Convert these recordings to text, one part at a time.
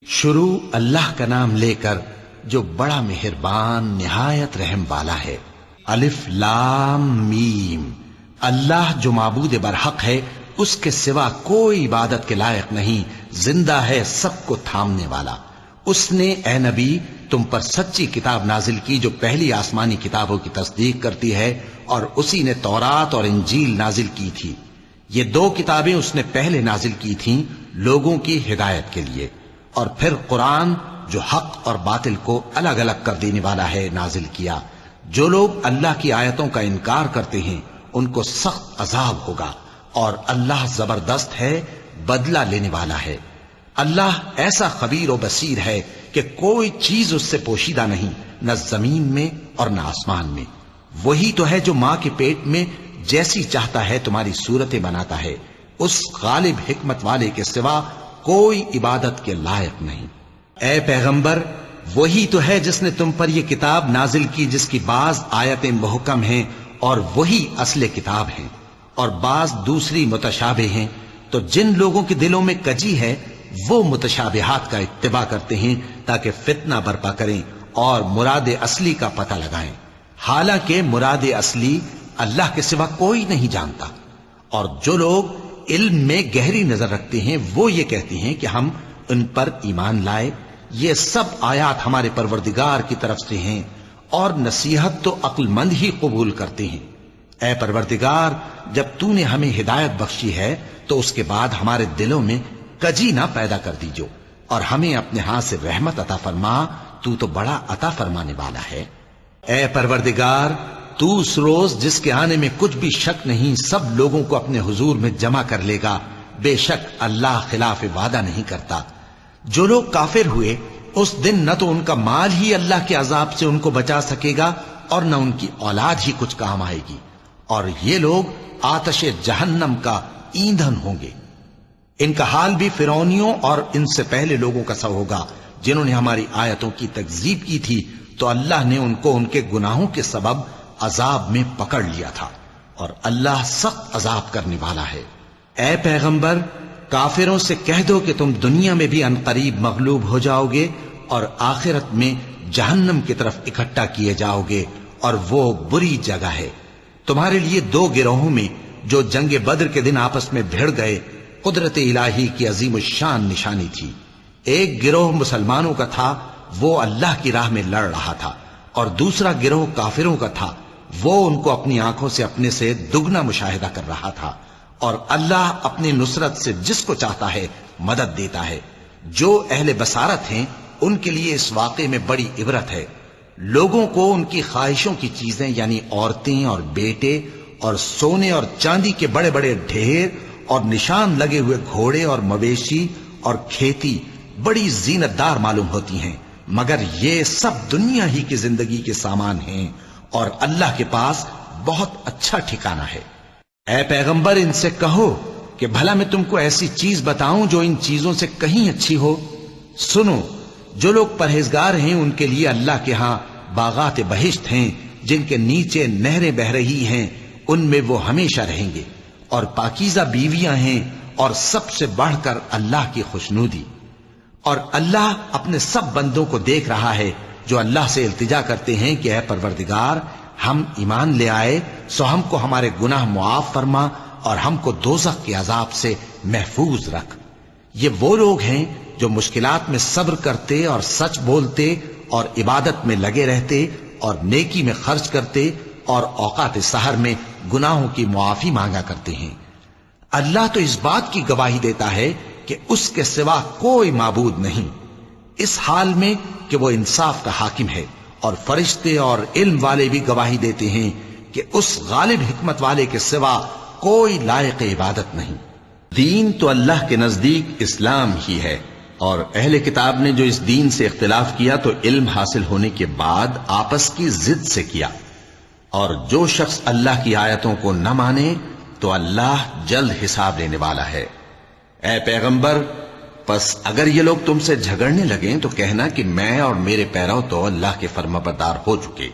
شروع اللہ کا نام لے کر جو بڑا مہربان نہایت رحم والا ہے۔ الف لام میم۔ اللہ جو معبود برحق ہے، اس کے سوا کوئی عبادت کے لائق نہیں، زندہ ہے، سب کو تھامنے والا۔ اس نے اے نبی تم پر سچی کتاب نازل کی جو پہلی آسمانی کتابوں کی تصدیق کرتی ہے، اور اسی نے تورات اور انجیل نازل کی تھی۔ یہ دو کتابیں اس نے پہلے نازل کی تھیں لوگوں کی ہدایت کے لیے، اور پھر قرآن جو حق اور باطل کو الگ الگ کر دینے والا ہے نازل کیا۔ جو لوگ اللہ کی آیتوں کا انکار کرتے ہیں ان کو سخت عذاب ہوگا، اور اللہ زبردست ہے، بدلہ لینے والا ہے۔ اللہ ایسا خبیر و بصیر ہے کہ کوئی چیز اس سے پوشیدہ نہیں، نہ زمین میں اور نہ آسمان میں۔ وہی تو ہے جو ماں کے پیٹ میں جیسی چاہتا ہے تمہاری صورتیں بناتا ہے، اس غالب حکمت والے کے سوا کوئی عبادت کے لائق نہیں۔ اے پیغمبر، وہی تو ہے جس نے تم پر یہ کتاب نازل کی جس کی بعض آیتیں محکم ہیں اور وہی اصل کتاب ہیں، اور بعض دوسری متشابہ ہیں۔ تو جن لوگوں کے دلوں میں کجی ہے وہ متشابہات کا اتباع کرتے ہیں تاکہ فتنہ برپا کریں اور مراد اصلی کا پتہ لگائیں، حالانکہ مراد اصلی اللہ کے سوا کوئی نہیں جانتا۔ اور جو لوگ علم میں گہری نظر رکھتے ہیں وہ یہ کہتے ہیں کہ ہم ان پر ایمان لائے۔ یہ سب آیات ہمارے پروردگار کی طرف سے ہیں، اور نصیحت تو عقل مند ہی قبول کرتے ہیں۔ اے پروردگار، جب تو نے ہمیں ہدایت بخشی ہے تو اس کے بعد ہمارے دلوں میں کجی نہ پیدا کر دیجو، اور ہمیں اپنے ہاتھ سے رحمت عطا فرما، تو بڑا عطا فرمانے والا ہے۔ اے پروردگار، تو اس روز جس کے آنے میں کچھ بھی شک نہیں سب لوگوں کو اپنے حضور میں جمع کر لے گا۔ بے شک اللہ خلاف وعدہ نہیں کرتا۔ جو لوگ کافر ہوئے اس دن نہ تو ان کا مال ہی اللہ کے عذاب سے ان کو بچا سکے گا اور نہ ان کی اولاد ہی کچھ کام آئے گی، اور یہ لوگ آتش جہنم کا ایندھن ہوں گے۔ ان کا حال بھی فرعونیوں اور ان سے پہلے لوگوں کا سا ہوگا جنہوں نے ہماری آیتوں کی تکذیب کی تھی، تو اللہ نے ان کو ان کے گناہوں کے سبب عذاب میں پکڑ لیا تھا، اور اللہ سخت عذاب کرنے والا ہے۔ اے پیغمبر، کافروں سے کہہ دو کہ تم دنیا میں بھی عنقریب مغلوب ہو جاؤ گے اور آخرت میں جہنم کی طرف اکٹھا کیے جاؤ گے، اور وہ بری جگہ ہے۔ تمہارے لیے دو گروہوں میں جو جنگ بدر کے دن آپس میں بھڑ گئے قدرت الہی کی عظیم الشان نشانی تھی۔ ایک گروہ مسلمانوں کا تھا، وہ اللہ کی راہ میں لڑ رہا تھا، اور دوسرا گروہ کافروں کا تھا، وہ ان کو اپنی آنکھوں سے اپنے سے دگنا مشاہدہ کر رہا تھا۔ اور اللہ اپنی نصرت سے جس کو چاہتا ہے مدد دیتا ہے۔ جو اہل بصارت ہیں ان کے لیے اس واقعے میں بڑی عبرت ہے۔ لوگوں کو ان کی خواہشوں کی چیزیں یعنی عورتیں اور بیٹے اور سونے اور چاندی کے بڑے بڑے ڈھیر اور نشان لگے ہوئے گھوڑے اور مویشی اور کھیتی بڑی زینت دار معلوم ہوتی ہیں، مگر یہ سب دنیا ہی کی زندگی کے سامان ہیں، اور اللہ کے پاس بہت اچھا ٹھکانہ ہے۔ اے پیغمبر، ان سے کہو کہ بھلا میں تم کو ایسی چیز بتاؤں جو ان چیزوں سے کہیں اچھی ہو؟ سنو، جو لوگ پرہیزگار ہیں ان کے لیے اللہ کے ہاں باغات بہشت ہیں جن کے نیچے نہریں بہ رہی ہیں، ان میں وہ ہمیشہ رہیں گے، اور پاکیزہ بیویاں ہیں، اور سب سے بڑھ کر اللہ کی خوشنودی۔ اور اللہ اپنے سب بندوں کو دیکھ رہا ہے جو اللہ سے التجا کرتے ہیں کہ اے پروردگار، ہم ایمان لے آئے سو ہم کو ہمارے گناہ معاف فرما اور ہم کو دوزخ کے عذاب سے محفوظ رکھ۔ یہ وہ لوگ ہیں جو مشکلات میں صبر کرتے اور سچ بولتے اور عبادت میں لگے رہتے اور نیکی میں خرچ کرتے اور اوقات سحر میں گناہوں کی معافی مانگا کرتے ہیں۔ اللہ تو اس بات کی گواہی دیتا ہے کہ اس کے سوا کوئی معبود نہیں، اس حال میں کہ وہ انصاف کا حاکم ہے، اور فرشتے اور علم والے بھی گواہی دیتے ہیں کہ اس غالب حکمت والے کے سوا کوئی لائق عبادت نہیں۔ دین تو اللہ کے نزدیک اسلام ہی ہے، اور اہل کتاب نے جو اس دین سے اختلاف کیا تو علم حاصل ہونے کے بعد آپس کی ضد سے کیا، اور جو شخص اللہ کی آیتوں کو نہ مانے تو اللہ جلد حساب لینے والا ہے۔ اے پیغمبر، پس اگر یہ لوگ تم سے جھگڑنے لگیں تو کہنا کہ میں اور میرے پیرو تو اللہ کے فرمانبردار ہو چکے،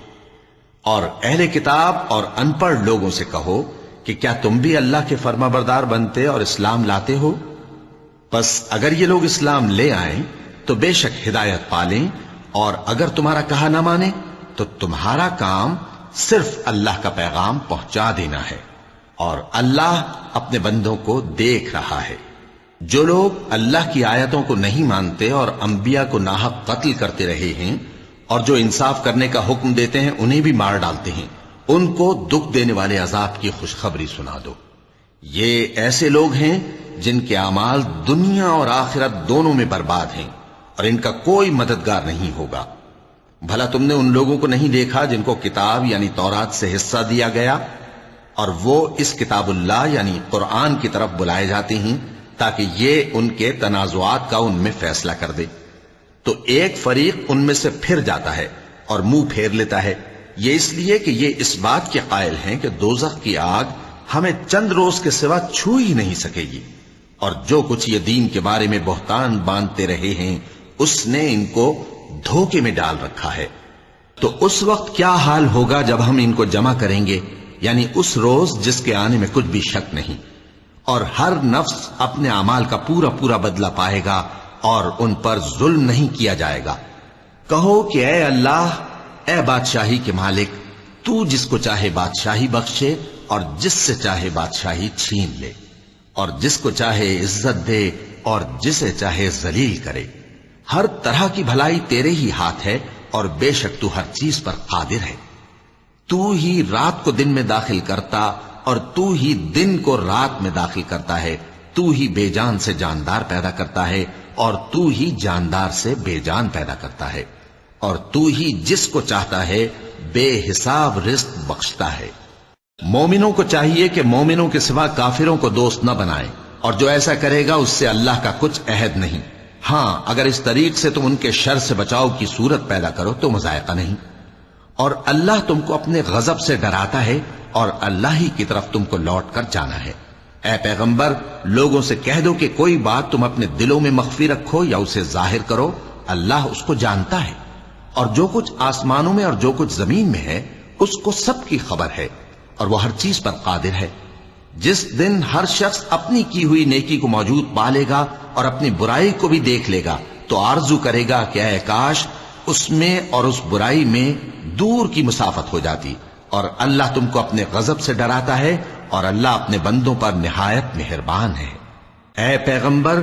اور اہل کتاب اور ان پڑھ لوگوں سے کہو کہ کیا تم بھی اللہ کے فرمانبردار بنتے اور اسلام لاتے ہو؟ پس اگر یہ لوگ اسلام لے آئیں تو بے شک ہدایت پالیں، اور اگر تمہارا کہا نہ مانے تو تمہارا کام صرف اللہ کا پیغام پہنچا دینا ہے، اور اللہ اپنے بندوں کو دیکھ رہا ہے۔ جو لوگ اللہ کی آیتوں کو نہیں مانتے اور انبیاء کو ناحق قتل کرتے رہے ہیں، اور جو انصاف کرنے کا حکم دیتے ہیں انہیں بھی مار ڈالتے ہیں، ان کو دکھ دینے والے عذاب کی خوشخبری سنا دو۔ یہ ایسے لوگ ہیں جن کے اعمال دنیا اور آخرت دونوں میں برباد ہیں، اور ان کا کوئی مددگار نہیں ہوگا۔ بھلا تم نے ان لوگوں کو نہیں دیکھا جن کو کتاب یعنی تورات سے حصہ دیا گیا، اور وہ اس کتاب اللہ یعنی قرآن کی طرف بلائے جاتے ہیں تاکہ یہ ان کے تنازعات کا ان میں فیصلہ کر دے؟ تو ایک فریق ان میں سے پھر جاتا ہے اور منہ پھیر لیتا ہے، یہ اس لیے کہ یہ اس بات کے قائل ہیں کہ دوزخ کی آگ ہمیں چند روز کے سوا چھو ہی نہیں سکے گی، اور جو کچھ یہ دین کے بارے میں بہتان باندھتے رہے ہیں اس نے ان کو دھوکے میں ڈال رکھا ہے۔ تو اس وقت کیا حال ہوگا جب ہم ان کو جمع کریں گے، یعنی اس روز جس کے آنے میں کچھ بھی شک نہیں، اور ہر نفس اپنے اعمال کا پورا پورا بدلہ پائے گا اور ان پر ظلم نہیں کیا جائے گا۔ کہو کہ اے اللہ، اے بادشاہی کے مالک، تو جس کو چاہے بادشاہی بخشے اور جس سے چاہے بادشاہی چھین لے، اور جس کو چاہے عزت دے اور جسے چاہے ذلیل کرے۔ ہر طرح کی بھلائی تیرے ہی ہاتھ ہے، اور بے شک تو ہر چیز پر قادر ہے۔ تو ہی رات کو دن میں داخل کرتا اور تو ہی دن کو رات میں داخل کرتا ہے، تو ہی بے جان سے جاندار پیدا کرتا ہے اور تو ہی جاندار سے بے جان پیدا کرتا ہے، اور تو ہی جس کو چاہتا ہے بے حساب رزق بخشتا ہے۔ مومنوں کو چاہیے کہ مومنوں کے سوا کافروں کو دوست نہ بنائیں، اور جو ایسا کرے گا اس سے اللہ کا کچھ عہد نہیں۔ ہاں، اگر اس طریق سے تم ان کے شر سے بچاؤ کی صورت پیدا کرو تو مذائقہ نہیں۔ اور اللہ تم کو اپنے غضب سے ڈراتا ہے، اور اللہ ہی کی طرف تم کو لوٹ کر جانا ہے۔ اے پیغمبر، لوگوں سے کہہ دو کہ کوئی بات تم اپنے دلوں میں مخفی رکھو یا اسے ظاہر کرو، اللہ اس کو جانتا ہے، اور جو کچھ آسمانوں میں اور جو کچھ زمین میں ہے اس کو سب کی خبر ہے، اور وہ ہر چیز پر قادر ہے۔ جس دن ہر شخص اپنی کی ہوئی نیکی کو موجود پا لے گا اور اپنی برائی کو بھی دیکھ لے گا تو آرزو کرے گا کہ اے کاش اس میں اور اس برائی میں دور کی مسافت ہو جاتی۔ اور اللہ تم کو اپنے غضب سے ڈراتا ہے، اور اللہ اپنے بندوں پر نہایت مہربان ہے۔ اے پیغمبر،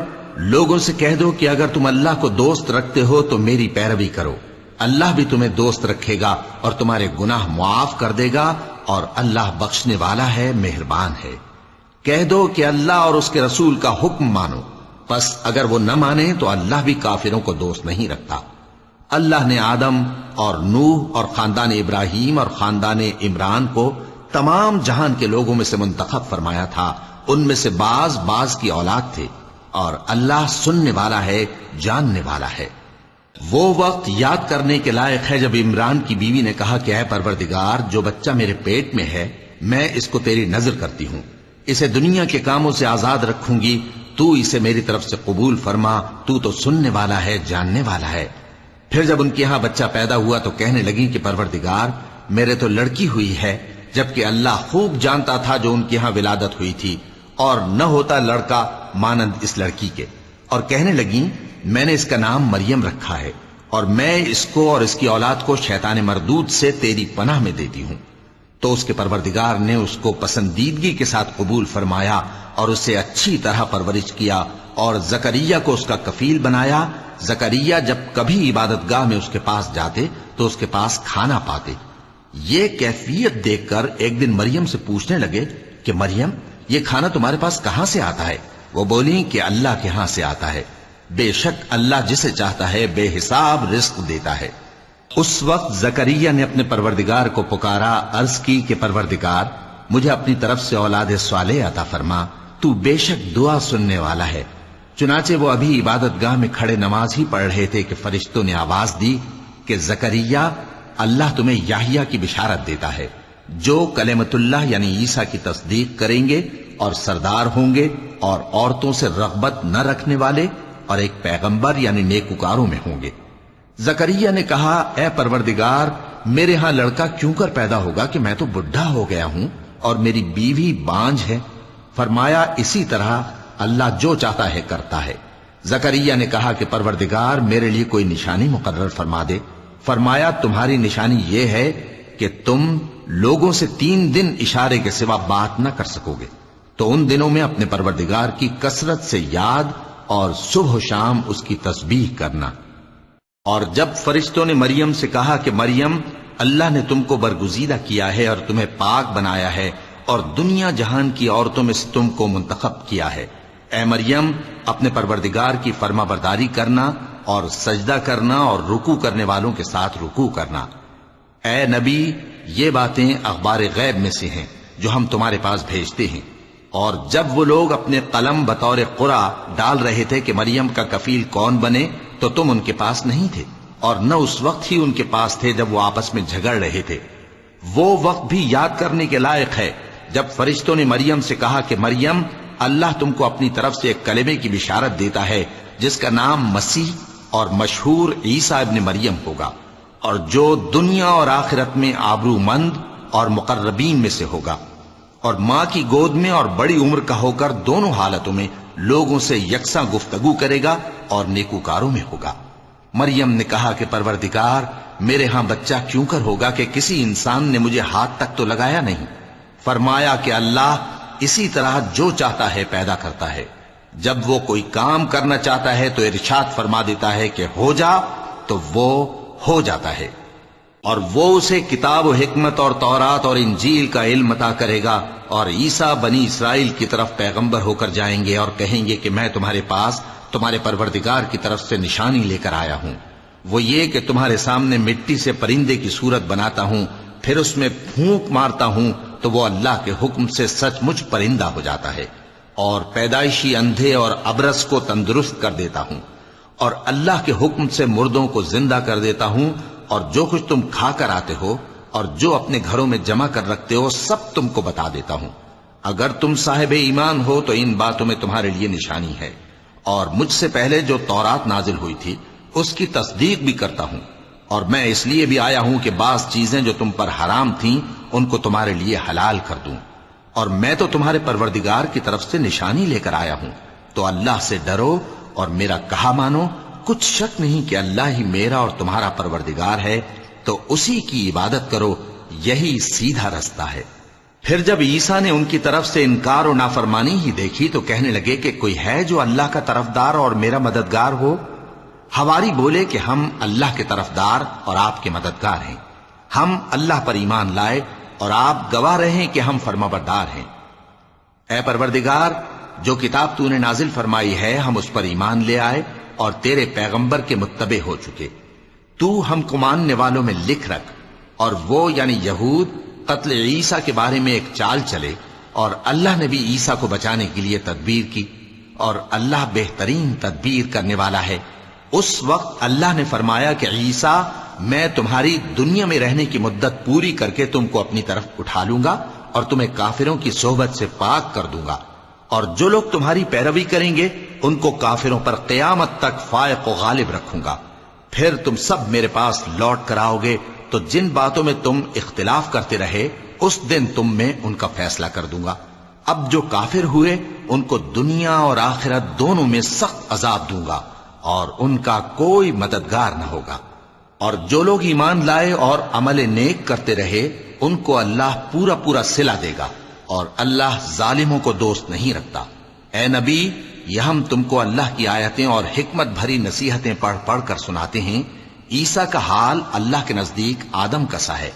لوگوں سے کہہ دو کہ اگر تم اللہ کو دوست رکھتے ہو تو میری پیروی کرو، اللہ بھی تمہیں دوست رکھے گا اور تمہارے گناہ معاف کر دے گا، اور اللہ بخشنے والا ہے، مہربان ہے۔ کہہ دو کہ اللہ اور اس کے رسول کا حکم مانو، پس اگر وہ نہ مانے تو اللہ بھی کافروں کو دوست نہیں رکھتا۔ اللہ نے آدم اور نوح اور خاندان ابراہیم اور خاندان عمران کو تمام جہان کے لوگوں میں سے منتخب فرمایا تھا، ان میں سے بعض بعض کی اولاد تھے، اور اللہ سننے والا ہے، جاننے والا ہے۔ وہ وقت یاد کرنے کے لائق ہے جب عمران کی بیوی نے کہا کہ اے پروردگار، جو بچہ میرے پیٹ میں ہے میں اس کو تیری نظر کرتی ہوں، اسے دنیا کے کاموں سے آزاد رکھوں گی، تو اسے میری طرف سے قبول فرما، تو سننے والا ہے، جاننے والا ہے۔ پھر جب ان کے ہاں بچہ پیدا ہوا تو کہنے لگی کہ پروردگار، میرے تو لڑکی ہوئی ہے، جبکہ اللہ خوب جانتا تھا جو ان کے ہاں ولادت ہوئی تھی، اور نہ ہوتا لڑکا مانند اس لڑکی کے۔ اور کہنے لگیں میں نے اس کا نام مریم رکھا ہے، اور میں اس کو اور اس کی اولاد کو شیطان مردود سے تیری پناہ میں دیتی ہوں۔ تو اس کے پروردگار نے اس کو پسندیدگی کے ساتھ قبول فرمایا اور اسے اچھی طرح پرورش کیا، اور زکریا کو اس کا کفیل بنایا۔ زکریا جب کبھی عبادت گاہ میں اس کے پاس جاتے تو اس کے پاس کھانا پاتے۔ یہ کیفیت دیکھ کر ایک دن مریم سے پوچھنے لگے کہ مریم، یہ کھانا تمہارے پاس کہاں سے آتا ہے؟ وہ بولی کہ اللہ کے ہاں سے آتا ہے، بے شک اللہ جسے چاہتا ہے بے حساب رزق دیتا ہے۔ اس وقت زکریا نے اپنے پروردگار کو پکارا، عرض کی کہ پروردگار، مجھے اپنی طرف سے اولاد صالح عطا فرما، تو بے شک دعا سننے والا ہے۔ چنانچہ وہ ابھی عبادت گاہ میں کھڑے نماز ہی پڑھ رہے تھے کہ فرشتوں نے آواز دی کہ زکریا، اللہ تمہیں یحییٰ کی بشارت دیتا ہے، جو کلمۃ اللہ یعنی عیسیٰ کی تصدیق کریں گے اور سردار ہوں گے اور عورتوں سے رغبت نہ رکھنے والے، اور ایک پیغمبر یعنی نیکوکاروں میں ہوں گے۔ زکریا نے کہا، اے پروردگار، میرے ہاں لڑکا کیوں کر پیدا ہوگا کہ میں تو بڈھا ہو گیا ہوں اور میری بیوی بانجھ ہے۔ فرمایا، اسی طرح اللہ جو چاہتا ہے کرتا ہے۔ زکریا نے کہا کہ پروردگار میرے لیے کوئی نشانی مقرر فرما دے۔ فرمایا تمہاری نشانی یہ ہے کہ تم لوگوں سے 3 دن اشارے کے سوا بات نہ کر سکو گے، تو ان دنوں میں اپنے پروردگار کی کثرت سے یاد اور صبح و شام اس کی تسبیح کرنا۔ اور جب فرشتوں نے مریم سے کہا کہ مریم، اللہ نے تم کو برگزیدہ کیا ہے اور تمہیں پاک بنایا ہے اور دنیا جہان کی عورتوں میں سے تم کو منتخب کیا ہے، اے مریم اپنے پروردگار کی فرما برداری کرنا اور سجدہ کرنا اور رکوع کرنے والوں کے ساتھ رکوع کرنا۔ اے نبی، یہ باتیں اخبار غیب میں سے ہیں جو ہم تمہارے پاس بھیجتے ہیں۔ اور جب وہ لوگ اپنے قلم بطور قرعہ ڈال رہے تھے کہ مریم کا کفیل کون بنے، تو تم ان کے پاس نہیں تھے، اور نہ اس وقت ہی ان کے پاس تھے جب وہ آپس میں جھگڑ رہے تھے۔ وہ وقت بھی یاد کرنے کے لائق ہے جب فرشتوں نے مریم سے کہا کہ مریم، اللہ تم کو اپنی طرف سے ایک کلمے کی بشارت دیتا ہے جس کا نام مسیح اور مشہور عیسیٰ ابن مریم ہوگا، اور جو دنیا اور آخرت میں آبرو مند اور مقربین میں سے ہوگا، اور ماں کی گود میں اور بڑی عمر کا ہو کر دونوں حالتوں میں لوگوں سے یکساں گفتگو کرے گا اور نیکوکاروں میں ہوگا۔ مریم نے کہا کہ پروردگار، میرے ہاں بچہ کیوں کر ہوگا کہ کسی انسان نے مجھے ہاتھ تک تو لگایا نہیں۔ فرمایا کہ اللہ اسی طرح جو چاہتا ہے پیدا کرتا ہے، جب وہ کوئی کام کرنا چاہتا ہے تو ارشاد فرما دیتا ہے کہ ہو جا، تو وہ ہو جاتا ہے۔ اور وہ اسے کتاب و حکمت اور تورات اور انجیل کا علم عطا کرے گا، اور عیسیٰ بنی اسرائیل کی طرف پیغمبر ہو کر جائیں گے اور کہیں گے کہ میں تمہارے پاس تمہارے پروردگار کی طرف سے نشانی لے کر آیا ہوں، وہ یہ کہ تمہارے سامنے مٹی سے پرندے کی صورت بناتا ہوں، پھر اس میں پھونک مارتا ہوں تو وہ اللہ کے حکم سے سچ مچ پرندہ ہو جاتا ہے، اور پیدائشی اندھے اور ابرص کو تندرست کر دیتا ہوں، اور اللہ کے حکم سے مردوں کو زندہ کر دیتا ہوں، اور جو کچھ تم کھا کر آتے ہو اور جو اپنے گھروں میں جمع کر رکھتے ہو سب تم کو بتا دیتا ہوں۔ اگر تم صاحب ایمان ہو تو ان باتوں میں تمہارے لیے نشانی ہے، اور مجھ سے پہلے جو تورات نازل ہوئی تھی اس کی تصدیق بھی کرتا ہوں، اور میں اس لیے بھی آیا ہوں کہ بعض چیزیں جو تم پر حرام تھیں ان کو تمہارے لیے حلال کر دوں، اور میں تو تمہارے پروردگار کی طرف سے نشانی لے کر آیا ہوں، تو اللہ سے ڈرو اور میرا کہا مانو۔ کچھ شک نہیں کہ اللہ ہی میرا اور تمہارا پروردگار ہے، تو اسی کی عبادت کرو، یہی سیدھا رستہ ہے۔ پھر جب عیسیٰ نے ان کی طرف سے انکار و نافرمانی ہی دیکھی تو کہنے لگے کہ کوئی ہے جو اللہ کا طرفدار اور میرا مددگار ہو؟ حواری بولے کہ ہم اللہ کے طرفدار اور آپ کے مددگار ہیں، ہم اللہ پر ایمان لائے اور آپ گواہ رہیں کہ ہم فرما بردار ہیں۔ اے پروردگار، جو کتاب تو نے نازل فرمائی ہے ہم اس پر ایمان لے آئے اور تیرے پیغمبر کے متبع ہو چکے، تو ہم کو ماننے والوں میں لکھ رکھ۔ اور وہ یعنی یہود قتل عیسیٰ کے بارے میں ایک چال چلے، اور اللہ نے بھی عیسیٰ کو بچانے کے لیے تدبیر کی، اور اللہ بہترین تدبیر کرنے والا ہے۔ اس وقت اللہ نے فرمایا کہ عیسیٰ، میں تمہاری دنیا میں رہنے کی مدت پوری کر کے تم کو اپنی طرف اٹھا لوں گا اور تمہیں کافروں کی صحبت سے پاک کر دوں گا، اور جو لوگ تمہاری پیروی کریں گے ان کو کافروں پر قیامت تک فائق و غالب رکھوں گا۔ پھر تم سب میرے پاس لوٹ کر آؤ گے، تو جن باتوں میں تم اختلاف کرتے رہے اس دن تم میں ان کا فیصلہ کر دوں گا۔ اب جو کافر ہوئے ان کو دنیا اور آخرت دونوں میں سخت عذاب دوں گا، اور ان کا کوئی مددگار نہ ہوگا۔ اور جو لوگ ایمان لائے اور عمل نیک کرتے رہے ان کو اللہ پورا پورا صلہ دے گا، اور اللہ ظالموں کو دوست نہیں رکھتا۔ اے نبی، یہ ہم تم کو اللہ کی آیتیں اور حکمت بھری نصیحتیں پڑھ پڑھ کر سناتے ہیں۔ عیسیٰ کا حال اللہ کے نزدیک آدم کا سا ہے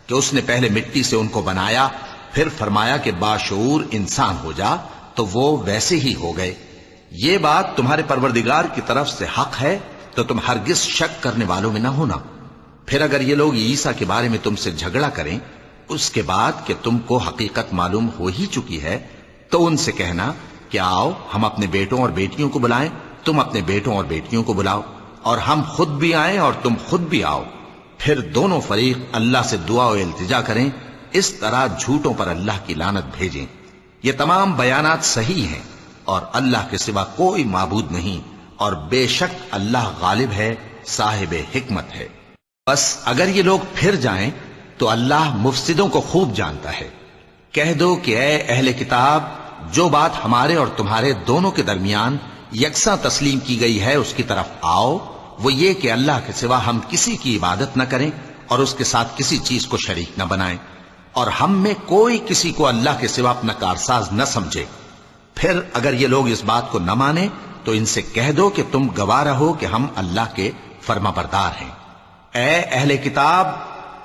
کہ اس نے پہلے مٹی سے ان کو بنایا، پھر فرمایا کہ باشعور انسان ہو جا، تو وہ ویسے ہی ہو گئے۔ یہ بات تمہارے پروردگار کی طرف سے حق ہے، تو تم ہرگز شک کرنے والوں میں نہ ہونا۔ پھر اگر یہ لوگ عیسیٰ کے بارے میں تم سے جھگڑا کریں اس کے بعد کہ تم کو حقیقت معلوم ہو ہی چکی ہے، تو ان سے کہنا کہ آؤ ہم اپنے بیٹوں اور بیٹیوں کو بلائیں، تم اپنے بیٹوں اور بیٹیوں کو بلاؤ، اور ہم خود بھی آئیں اور تم خود بھی آؤ، پھر دونوں فریق اللہ سے دعا و التجا کریں، اس طرح جھوٹوں پر اللہ کی لعنت بھیجیں۔ یہ تمام بیانات صحیح ہیں، اور اللہ کے سوا کوئی معبود نہیں، اور بے شک اللہ غالب ہے، صاحب حکمت ہے۔ بس اگر یہ لوگ پھر جائیں تو اللہ مفسدوں کو خوب جانتا ہے۔ کہہ دو کہ اے اہل کتاب، جو بات ہمارے اور تمہارے دونوں کے درمیان یکساں تسلیم کی گئی ہے اس کی طرف آؤ، وہ یہ کہ اللہ کے سوا ہم کسی کی عبادت نہ کریں اور اس کے ساتھ کسی چیز کو شریک نہ بنائیں، اور ہم میں کوئی کسی کو اللہ کے سوا اپنا کارساز نہ سمجھے۔ پھر اگر یہ لوگ اس بات کو نہ مانیں تو ان سے کہہ دو کہ تم گواہ رہو کہ ہم اللہ کے فرما بردار ہیں۔ اے اہل کتاب،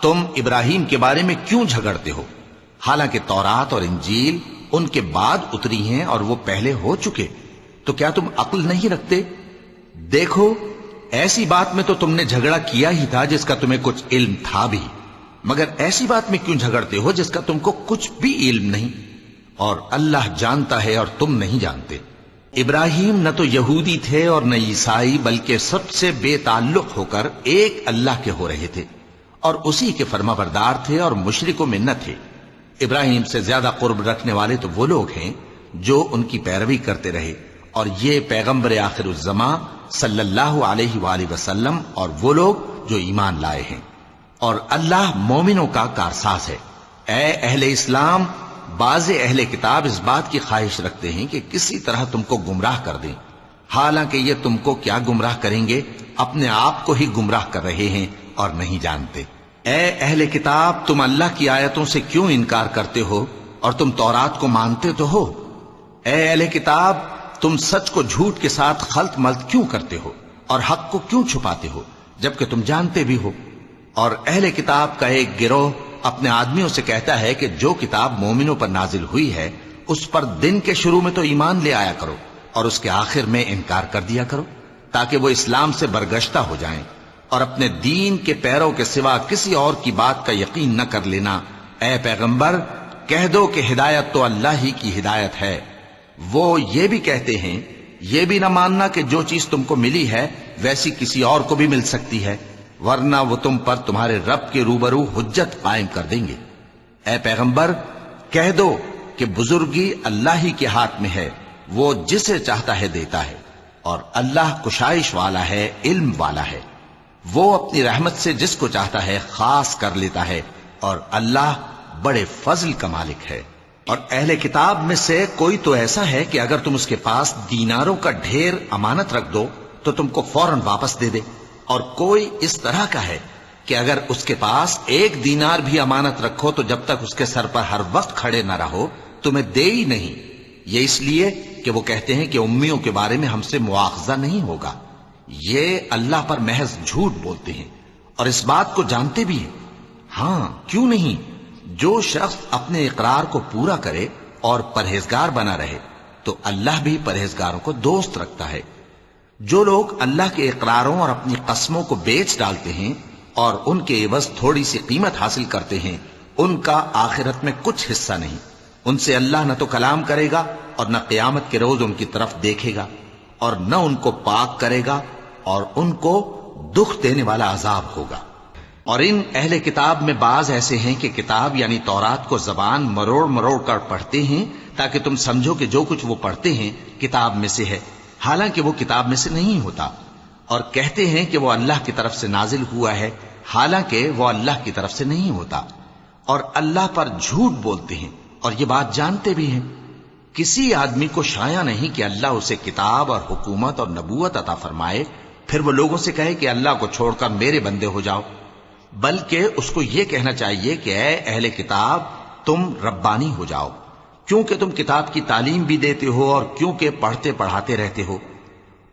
تم ابراہیم کے بارے میں کیوں جھگڑتے ہو، حالانکہ تورات اور انجیل ان کے بعد اتری ہیں اور وہ پہلے ہو چکے، تو کیا تم عقل نہیں رکھتے؟ دیکھو، ایسی بات میں تو تم نے جھگڑا کیا ہی تھا جس کا تمہیں کچھ علم تھا بھی، مگر ایسی بات میں کیوں جھگڑتے ہو جس کا تم کو کچھ بھی علم نہیں، اور اللہ جانتا ہے اور تم نہیں جانتے۔ ابراہیم نہ تو یہودی تھے اور نہ عیسائی، بلکہ سب سے بے تعلق ہو کر ایک اللہ کے ہو رہے تھے اور اسی کے فرما بردار تھے اور مشرکوں میں نہ تھے۔ ابراہیم سے زیادہ قرب رکھنے والے تو وہ لوگ ہیں جو ان کی پیروی کرتے رہے، اور یہ پیغمبر آخر الزماں صلی اللہ علیہ وآلہ وسلم اور وہ لوگ جو ایمان لائے ہیں، اور اللہ مومنوں کا کارساز ہے۔ اے اہل اسلام، بعض اہل کتاب اس بات کی خواہش رکھتے ہیں کہ کسی طرح تم کو گمراہ کر دیں، حالانکہ یہ تم کو کیا گمراہ کریں گے، اپنے آپ کو ہی گمراہ کر رہے ہیں اور نہیں جانتے۔ اے اہل کتاب، تم اللہ کی آیتوں سے کیوں انکار کرتے ہو اور تم تورات کو مانتے تو ہو؟ اے اہل کتاب، تم سچ کو جھوٹ کے ساتھ خلط ملط کیوں کرتے ہو اور حق کو کیوں چھپاتے ہو جبکہ تم جانتے بھی ہو؟ اور اہل کتاب کا ایک گروہ اپنے آدمیوں سے کہتا ہے کہ جو کتاب مومنوں پر نازل ہوئی ہے اس پر دن کے شروع میں تو ایمان لے آیا کرو اور اس کے آخر میں انکار کر دیا کرو، تاکہ وہ اسلام سے برگشتہ ہو جائیں، اور اپنے دین کے پیروں کے سوا کسی اور کی بات کا یقین نہ کر لینا۔ اے پیغمبر، کہہ دو کہ ہدایت تو اللہ ہی کی ہدایت ہے۔ وہ یہ بھی کہتے ہیں، یہ بھی نہ ماننا کہ جو چیز تم کو ملی ہے ویسی کسی اور کو بھی مل سکتی ہے، ورنہ وہ تم پر تمہارے رب کے روبرو حجت قائم کر دیں گے۔ اے پیغمبر، کہہ دو کہ بزرگی اللہ ہی کے ہاتھ میں ہے، وہ جسے چاہتا ہے دیتا ہے، اور اللہ کشائش والا ہے، علم والا ہے، وہ اپنی رحمت سے جس کو چاہتا ہے خاص کر لیتا ہے، اور اللہ بڑے فضل کا مالک ہے۔ اور اہل کتاب میں سے کوئی تو ایسا ہے کہ اگر تم اس کے پاس دیناروں کا ڈھیر امانت رکھ دو تو تم کو فوراً واپس دے دے، اور کوئی اس طرح کا ہے کہ اگر اس کے پاس 1 دینار بھی امانت رکھو تو جب تک اس کے سر پر ہر وقت کھڑے نہ رہو تمہیں دے ہی نہیں، یہ اس لیے کہ وہ کہتے ہیں کہ امیوں کے بارے میں ہم سے مواخذہ نہیں ہوگا۔ یہ اللہ پر محض جھوٹ بولتے ہیں اور اس بات کو جانتے بھی ہیں۔ ہاں، کیوں نہیں، جو شخص اپنے اقرار کو پورا کرے اور پرہیزگار بنا رہے تو اللہ بھی پرہیزگاروں کو دوست رکھتا ہے۔ جو لوگ اللہ کے اقراروں اور اپنی قسموں کو بیچ ڈالتے ہیں اور ان کے عوض تھوڑی سی قیمت حاصل کرتے ہیں، ان کا آخرت میں کچھ حصہ نہیں، ان سے اللہ نہ تو کلام کرے گا اور نہ قیامت کے روز ان کی طرف دیکھے گا، اور نہ ان کو پاک کرے گا، اور ان کو دکھ دینے والا عذاب ہوگا۔ اور ان اہل کتاب میں بعض ایسے ہیں کہ کتاب یعنی تورات کو زبان مروڑ مروڑ کر پڑھتے ہیں تاکہ تم سمجھو کہ جو کچھ وہ پڑھتے ہیں کتاب میں سے ہے، حالانکہ وہ کتاب میں سے نہیں ہوتا، اور کہتے ہیں کہ وہ اللہ کی طرف سے نازل ہوا ہے، حالانکہ وہ اللہ کی طرف سے نہیں ہوتا، اور اللہ پر جھوٹ بولتے ہیں اور یہ بات جانتے بھی ہیں۔ کسی آدمی کو شایع نہیں کہ اللہ اسے کتاب اور حکومت اور نبوت عطا فرمائے پھر وہ لوگوں سے کہے کہ اللہ کو چھوڑ کر میرے بندے ہو جاؤ، بلکہ اس کو یہ کہنا چاہیے کہ اے اہل کتاب، تم ربانی ہو جاؤ، کیونکہ تم کتاب کی تعلیم بھی دیتے ہو اور کیونکہ پڑھتے پڑھاتے رہتے ہو۔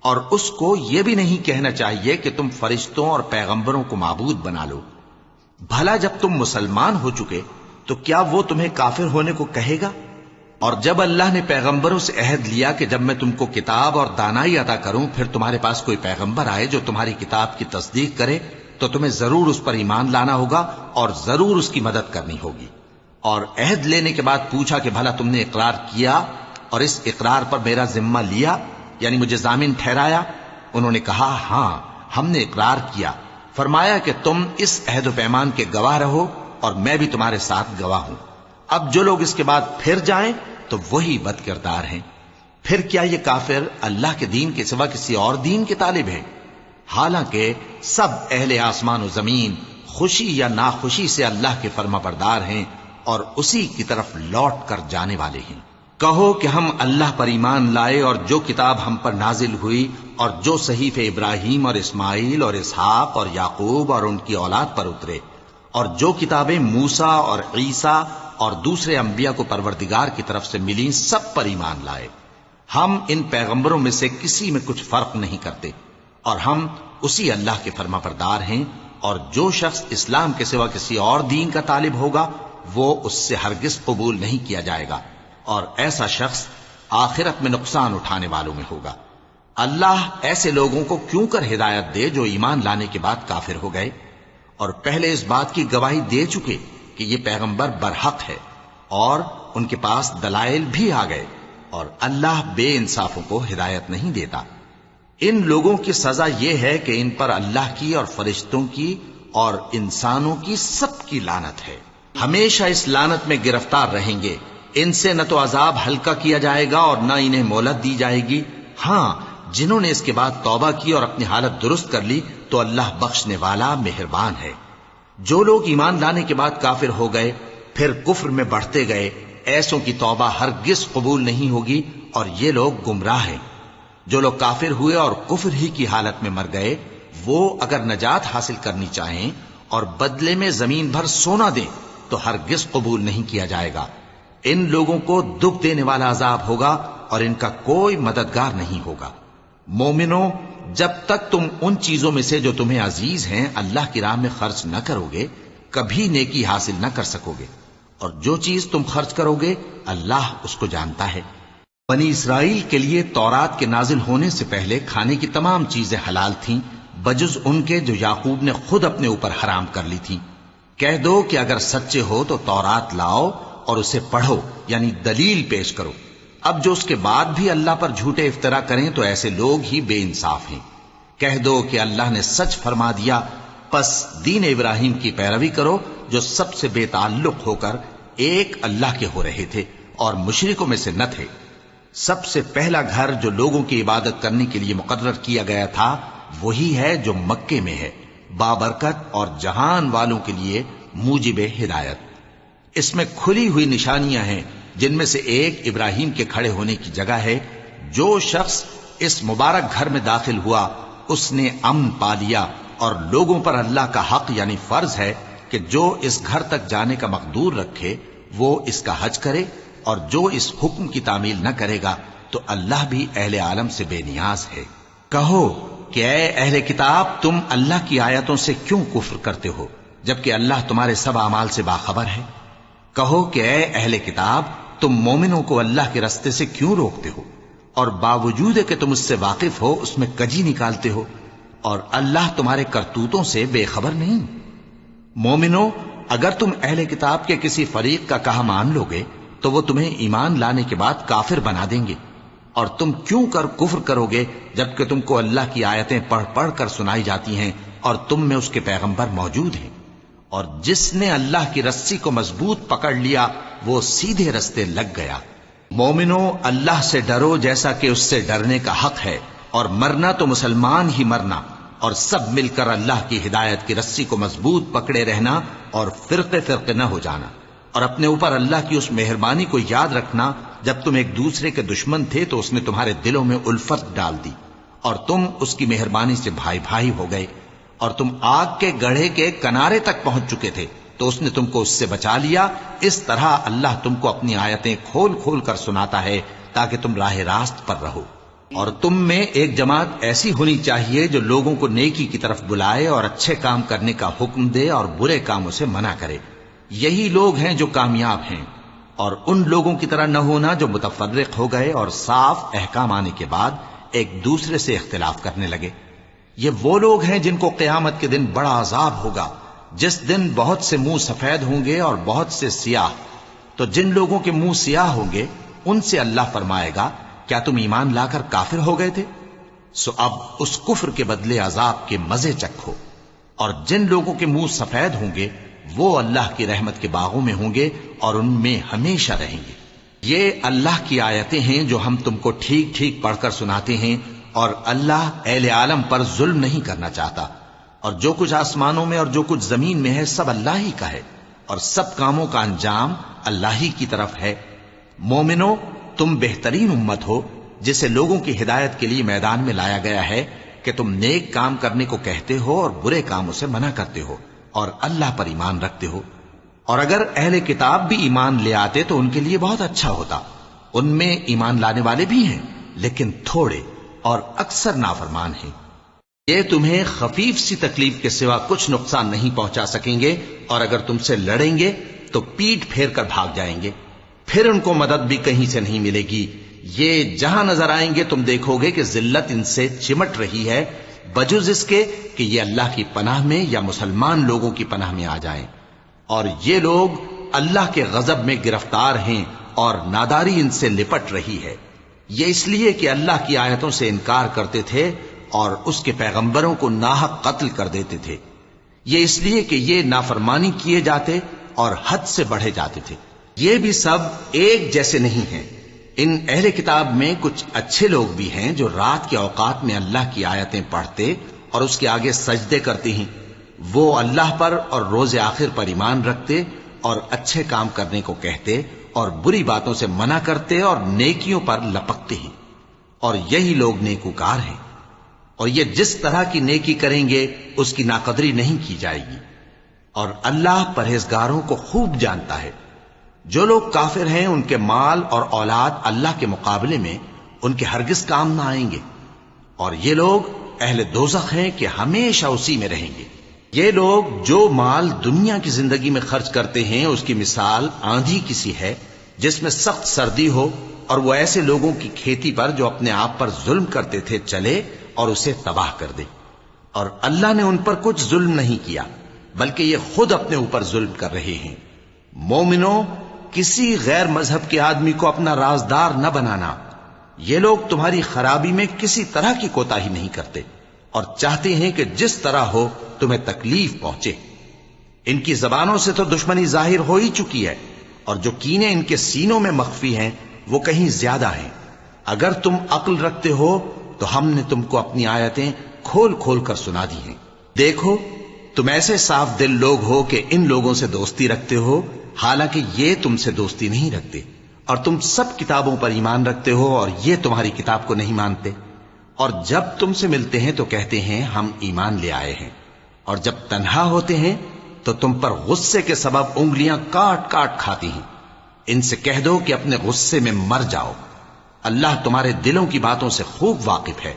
اور اس کو یہ بھی نہیں کہنا چاہیے کہ تم فرشتوں اور پیغمبروں کو معبود بنا لو۔ بھلا جب تم مسلمان ہو چکے تو کیا وہ تمہیں کافر ہونے کو کہے گا؟ اور جب اللہ نے پیغمبروں سے عہد لیا کہ جب میں تم کو کتاب اور دانائی عطا کروں پھر تمہارے پاس کوئی پیغمبر آئے جو تمہاری کتاب کی تصدیق کرے تو تمہیں ضرور اس پر ایمان لانا ہوگا اور ضرور اس کی مدد کرنی ہوگی۔ اور عہد لینے کے بعد پوچھا کہ بھلا تم نے اقرار کیا اور اس اقرار پر میرا ذمہ لیا، یعنی مجھے ضامن ٹھہرایا؟ انہوں نے کہا ہاں، ہم نے اقرار کیا۔ فرمایا کہ تم اس عہد و پیمان کے گواہ رہو اور میں بھی تمہارے ساتھ گواہ ہوں۔ اب جو لوگ اس کے بعد پھر جائیں تو وہی بد کردار ہیں۔ پھر کیا یہ کافر اللہ کے دین کے سوا کسی اور دین کے طالب ہیں؟ حالانکہ سب اہل آسمان و زمین خوشی یا ناخوشی سے اللہ کے فرما بردار ہیں اور اسی کی طرف لوٹ کر جانے والے ہیں۔ کہو کہ ہم اللہ پر ایمان لائے اور جو کتاب ہم پر نازل ہوئی اور جو صحیفے ابراہیم اور اسماعیل اور اسحاق اور یعقوب اور ان کی اولاد پر اترے، اور جو کتابیں موسیٰ اور عیسیٰ اور دوسرے انبیاء کو پروردگار کی طرف سے ملیں، سب پر ایمان لائے۔ ہم ان پیغمبروں میں سے کسی میں کچھ فرق نہیں کرتے، اور ہم اسی اللہ کے فرما بردار ہیں، اور جو شخص اسلام کے سوا کسی اور دین کا طالب ہوگا وہ اس سے ہرگز قبول نہیں کیا جائے گا، اور ایسا شخص آخرت میں نقصان اٹھانے والوں میں ہوگا۔ اللہ ایسے لوگوں کو کیوں کر ہدایت دے جو ایمان لانے کے بعد کافر ہو گئے اور پہلے اس بات کی گواہی دے چکے کہ یہ پیغمبر برحق ہے، اور ان کے پاس دلائل بھی آ گئے، اور اللہ بے انصافوں کو ہدایت نہیں دیتا۔ ان لوگوں کی سزا یہ ہے کہ ان پر اللہ کی اور فرشتوں کی اور انسانوں کی سب کی لعنت ہے، ہمیشہ اس لعنت میں گرفتار رہیں گے۔ ان سے نہ تو عذاب ہلکا کیا جائے گا اور نہ انہیں مہلت دی جائے گی۔ ہاں، جنہوں نے اس کے بعد توبہ کی اور اپنی حالت درست کر لی تو اللہ بخشنے والا مہربان ہے۔ جو لوگ ایمان لانے کے بعد کافر ہو گئے پھر کفر میں بڑھتے گئے، ایسوں کی توبہ ہرگز قبول نہیں ہوگی، اور یہ لوگ گمراہ ہیں۔ جو لوگ کافر ہوئے اور کفر ہی کی حالت میں مر گئے، وہ اگر نجات حاصل کرنی چاہیں اور بدلے میں زمین بھر سونا دیں تو ہرگز قبول نہیں کیا جائے گا۔ ان لوگوں کو دکھ دینے والا عذاب ہوگا اور ان کا کوئی مددگار نہیں ہوگا۔ مومنوں، جب تک تم ان چیزوں میں سے جو تمہیں عزیز ہیں اللہ کی راہ میں خرچ نہ کرو گے، کبھی نیکی حاصل نہ کر سکو گے، اور جو چیز تم خرچ کرو گے اللہ اس کو جانتا ہے۔ بنی اسرائیل کے لیے تورات کے نازل ہونے سے پہلے کھانے کی تمام چیزیں حلال تھیں بجز ان کے جو یعقوب نے خود اپنے اوپر حرام کر لی تھیں۔ کہہ دو کہ اگر سچے ہو تو تورات لاؤ اور اسے پڑھو، یعنی دلیل پیش کرو۔ اب جو اس کے بعد بھی اللہ پر جھوٹے افطرا کریں تو ایسے لوگ ہی بے انصاف ہیں۔ کہہ دو کہ اللہ نے سچ فرما دیا، پس دین ابراہیم کی پیروی کرو جو سب سے بے تعلق ہو کر ایک اللہ کے ہو رہے تھے اور مشرکوں میں سے نہ تھے۔ سب سے پہلا گھر جو لوگوں کی عبادت کرنے کے لیے مقرر کیا گیا تھا وہی ہے جو مکے میں ہے، بابرکت اور جہان والوں کے لیے موجب ہدایت۔ اس میں کھلی ہوئی نشانیاں ہیں، جن میں سے ایک ابراہیم کے کھڑے ہونے کی جگہ ہے۔ جو شخص اس مبارک گھر میں داخل ہوا اس نے امن پا لیا، اور لوگوں پر اللہ کا حق یعنی فرض ہے کہ جو اس گھر تک جانے کا مقدور رکھے وہ اس کا حج کرے، اور جو اس حکم کی تعمیل نہ کرے گا تو اللہ بھی اہل عالم سے بے نیاز ہے۔ کہو کہ اے اہل کتاب، تم اللہ کی آیتوں سے کیوں کفر کرتے ہو جبکہ اللہ تمہارے سب اعمال سے باخبر ہے؟ کہو کہ اے اہل کتاب، تم مومنوں کو اللہ کے رستے سے کیوں روکتے ہو، اور باوجود کہ تم اس سے واقف ہو اس میں کجی نکالتے ہو، اور اللہ تمہارے کرتوتوں سے بے خبر نہیں؟ مومنوں، اگر تم اہل کتاب کے کسی فریق کا کہا مان لو گے تو وہ تمہیں ایمان لانے کے بعد کافر بنا دیں گے، اور تم کیوں کر کفر کرو گے جبکہ تم کو اللہ کی آیتیں پڑھ پڑھ کر سنائی جاتی ہیں اور تم میں اس کے پیغمبر موجود ہیں۔ اور جس نے اللہ کی رسی کو مضبوط پکڑ لیا وہ سیدھے رستے لگ گیا۔ مومنوں، اللہ سے ڈرو جیسا کہ اس سے ڈرنے کا حق ہے، اور مرنا تو مسلمان ہی مرنا، اور سب مل کر اللہ کی ہدایت کی رسی کو مضبوط پکڑے رہنا اور فرقے فرقے نہ ہو جانا، اور اپنے اوپر اللہ کی اس مہربانی کو یاد رکھنا جب تم ایک دوسرے کے دشمن تھے تو اس نے تمہارے دلوں میں الفت ڈال دی اور تم اس کی مہربانی سے بھائی بھائی ہو گئے، اور تم آگ کے گڑھے کے کنارے تک پہنچ چکے تھے تو اس نے تم کو اس سے بچا لیا۔ اس طرح اللہ تم کو اپنی آیتیں کھول کھول کر سناتا ہے تاکہ تم راہ راست پر رہو۔ اور تم میں ایک جماعت ایسی ہونی چاہیے جو لوگوں کو نیکی کی طرف بلائے اور اچھے کام کرنے کا حکم دے اور برے کاموں سے منع کرے۔ یہی لوگ ہیں جو کامیاب ہیں، اور ان لوگوں کی طرح نہ ہونا جو متفرق ہو گئے اور صاف احکام آنے کے بعد ایک دوسرے سے اختلاف کرنے لگے۔ یہ وہ لوگ ہیں جن کو قیامت کے دن بڑا عذاب ہوگا، جس دن بہت سے منہ سفید ہوں گے اور بہت سے سیاہ۔ تو جن لوگوں کے منہ سیاہ ہوں گے ان سے اللہ فرمائے گا، کیا تم ایمان لا کر کافر ہو گئے تھے؟ سو اب اس کفر کے بدلے عذاب کے مزے چکھو۔ اور جن لوگوں کے منہ سفید ہوں گے وہ اللہ کی رحمت کے باغوں میں ہوں گے اور ان میں ہمیشہ رہیں گے۔ یہ اللہ کی آیتیں ہیں جو ہم تم کو ٹھیک ٹھیک پڑھ کر سناتے ہیں، اور اللہ اہل عالم پر ظلم نہیں کرنا چاہتا۔ اور جو کچھ آسمانوں میں اور جو کچھ زمین میں ہے سب اللہ ہی کا ہے، اور سب کاموں کا انجام اللہ ہی کی طرف ہے۔ مومنوں، تم بہترین امت ہو جسے لوگوں کی ہدایت کے لیے میدان میں لایا گیا ہے کہ تم نیک کام کرنے کو کہتے ہو اور برے کاموں سے منع کرتے ہو اور اللہ پر ایمان رکھتے ہو۔ اور اگر اہل کتاب بھی ایمان لے آتے تو ان کے لیے بہت اچھا ہوتا، ان میں ایمان لانے والے بھی ہیں لیکن تھوڑے اور اکثر نافرمان ہیں۔ یہ تمہیں خفیف سی تکلیف کے سوا کچھ نقصان نہیں پہنچا سکیں گے، اور اگر تم سے لڑیں گے تو پیٹ پھیر کر بھاگ جائیں گے، پھر ان کو مدد بھی کہیں سے نہیں ملے گی۔ یہ جہاں نظر آئیں گے تم دیکھو گے کہ ذلت ان سے چمٹ رہی ہے، بجز اس کے کہ یہ اللہ کی پناہ میں یا مسلمان لوگوں کی پناہ میں آ جائیں۔ اور یہ لوگ اللہ کے غضب میں گرفتار ہیں اور ناداری ان سے لپٹ رہی ہے۔ یہ اس لیے کہ اللہ کی آیتوں سے انکار کرتے تھے اور اس کے پیغمبروں کو ناحق قتل کر دیتے تھے۔ یہ اس لیے کہ یہ نافرمانی کیے جاتے اور حد سے بڑھے جاتے تھے۔ یہ بھی سب ایک جیسے نہیں ہیں۔ ان اہل کتاب میں کچھ اچھے لوگ بھی ہیں جو رات کے اوقات میں اللہ کی آیتیں پڑھتے اور اس کے آگے سجدے کرتے ہیں۔ وہ اللہ پر اور روز آخر پر ایمان رکھتے اور اچھے کام کرنے کو کہتے اور بری باتوں سے منع کرتے اور نیکیوں پر لپکتے ہیں، اور یہی لوگ نیکوکار ہیں۔ اور یہ جس طرح کی نیکی کریں گے اس کی ناقدری نہیں کی جائے گی، اور اللہ پرہیزگاروں کو خوب جانتا ہے۔ جو لوگ کافر ہیں ان کے مال اور اولاد اللہ کے مقابلے میں ان کے ہرگز کام نہ آئیں گے، اور یہ لوگ اہل دوزخ ہیں کہ ہمیشہ اسی میں رہیں گے۔ یہ لوگ جو مال دنیا کی زندگی میں خرچ کرتے ہیں اس کی مثال آندھی کسی ہے جس میں سخت سردی ہو، اور وہ ایسے لوگوں کی کھیتی پر جو اپنے آپ پر ظلم کرتے تھے چلے اور اسے تباہ کر دے۔ اور اللہ نے ان پر کچھ ظلم نہیں کیا بلکہ یہ خود اپنے اوپر ظلم کر رہے ہیں۔ مومنوں، کسی غیر مذہب کے آدمی کو اپنا رازدار نہ بنانا۔ یہ لوگ تمہاری خرابی میں کسی طرح کی کوتاہی نہیں کرتے اور چاہتے ہیں کہ جس طرح ہو تمہیں تکلیف پہنچے۔ ان کی زبانوں سے تو دشمنی ظاہر ہو ہی چکی ہے، اور جو کینے ان کے سینوں میں مخفی ہیں وہ کہیں زیادہ ہیں۔ اگر تم عقل رکھتے ہو تو ہم نے تم کو اپنی آیتیں کھول کھول کر سنا دی ہیں۔ دیکھو، تم ایسے صاف دل لوگ ہو کہ ان لوگوں سے دوستی رکھتے ہو، حالانکہ یہ تم سے دوستی نہیں رکھتے، اور تم سب کتابوں پر ایمان رکھتے ہو اور یہ تمہاری کتاب کو نہیں مانتے۔ اور جب تم سے ملتے ہیں تو کہتے ہیں ہم ایمان لے آئے ہیں، اور جب تنہا ہوتے ہیں تو تم پر غصے کے سبب انگلیاں کاٹ کاٹ کھاتی ہیں۔ ان سے کہہ دو کہ اپنے غصے میں مر جاؤ، اللہ تمہارے دلوں کی باتوں سے خوب واقف ہے۔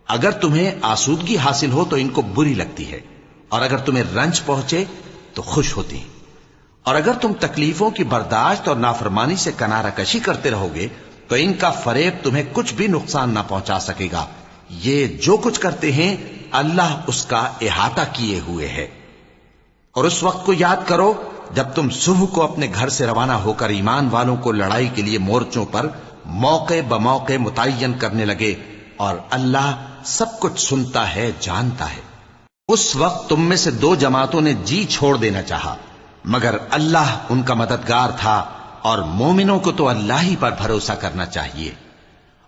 اگر تمہیں آسودگی حاصل ہو تو ان کو بری لگتی ہے، اور اگر تمہیں رنج پہنچے تو خوش ہوتی ہیں۔ اور اگر تم تکلیفوں کی برداشت اور نافرمانی سے کنارہ کشی کرتے رہو گے تو ان کا فریب تمہیں کچھ بھی نقصان نہ پہنچا سکے گا۔ یہ جو کچھ کرتے ہیں اللہ اس کا احاطہ کیے ہوئے ہے۔ اور اس وقت کو یاد کرو جب تم صبح کو اپنے گھر سے روانہ ہو کر ایمان والوں کو لڑائی کے لیے مورچوں پر موقع بموقع متعین کرنے لگے، اور اللہ سب کچھ سنتا ہے، جانتا ہے۔ اس وقت تم میں سے دو جماعتوں نے جی چھوڑ دینا چاہا، مگر اللہ ان کا مددگار تھا، اور مومنوں کو تو اللہ ہی پر بھروسہ کرنا چاہیے۔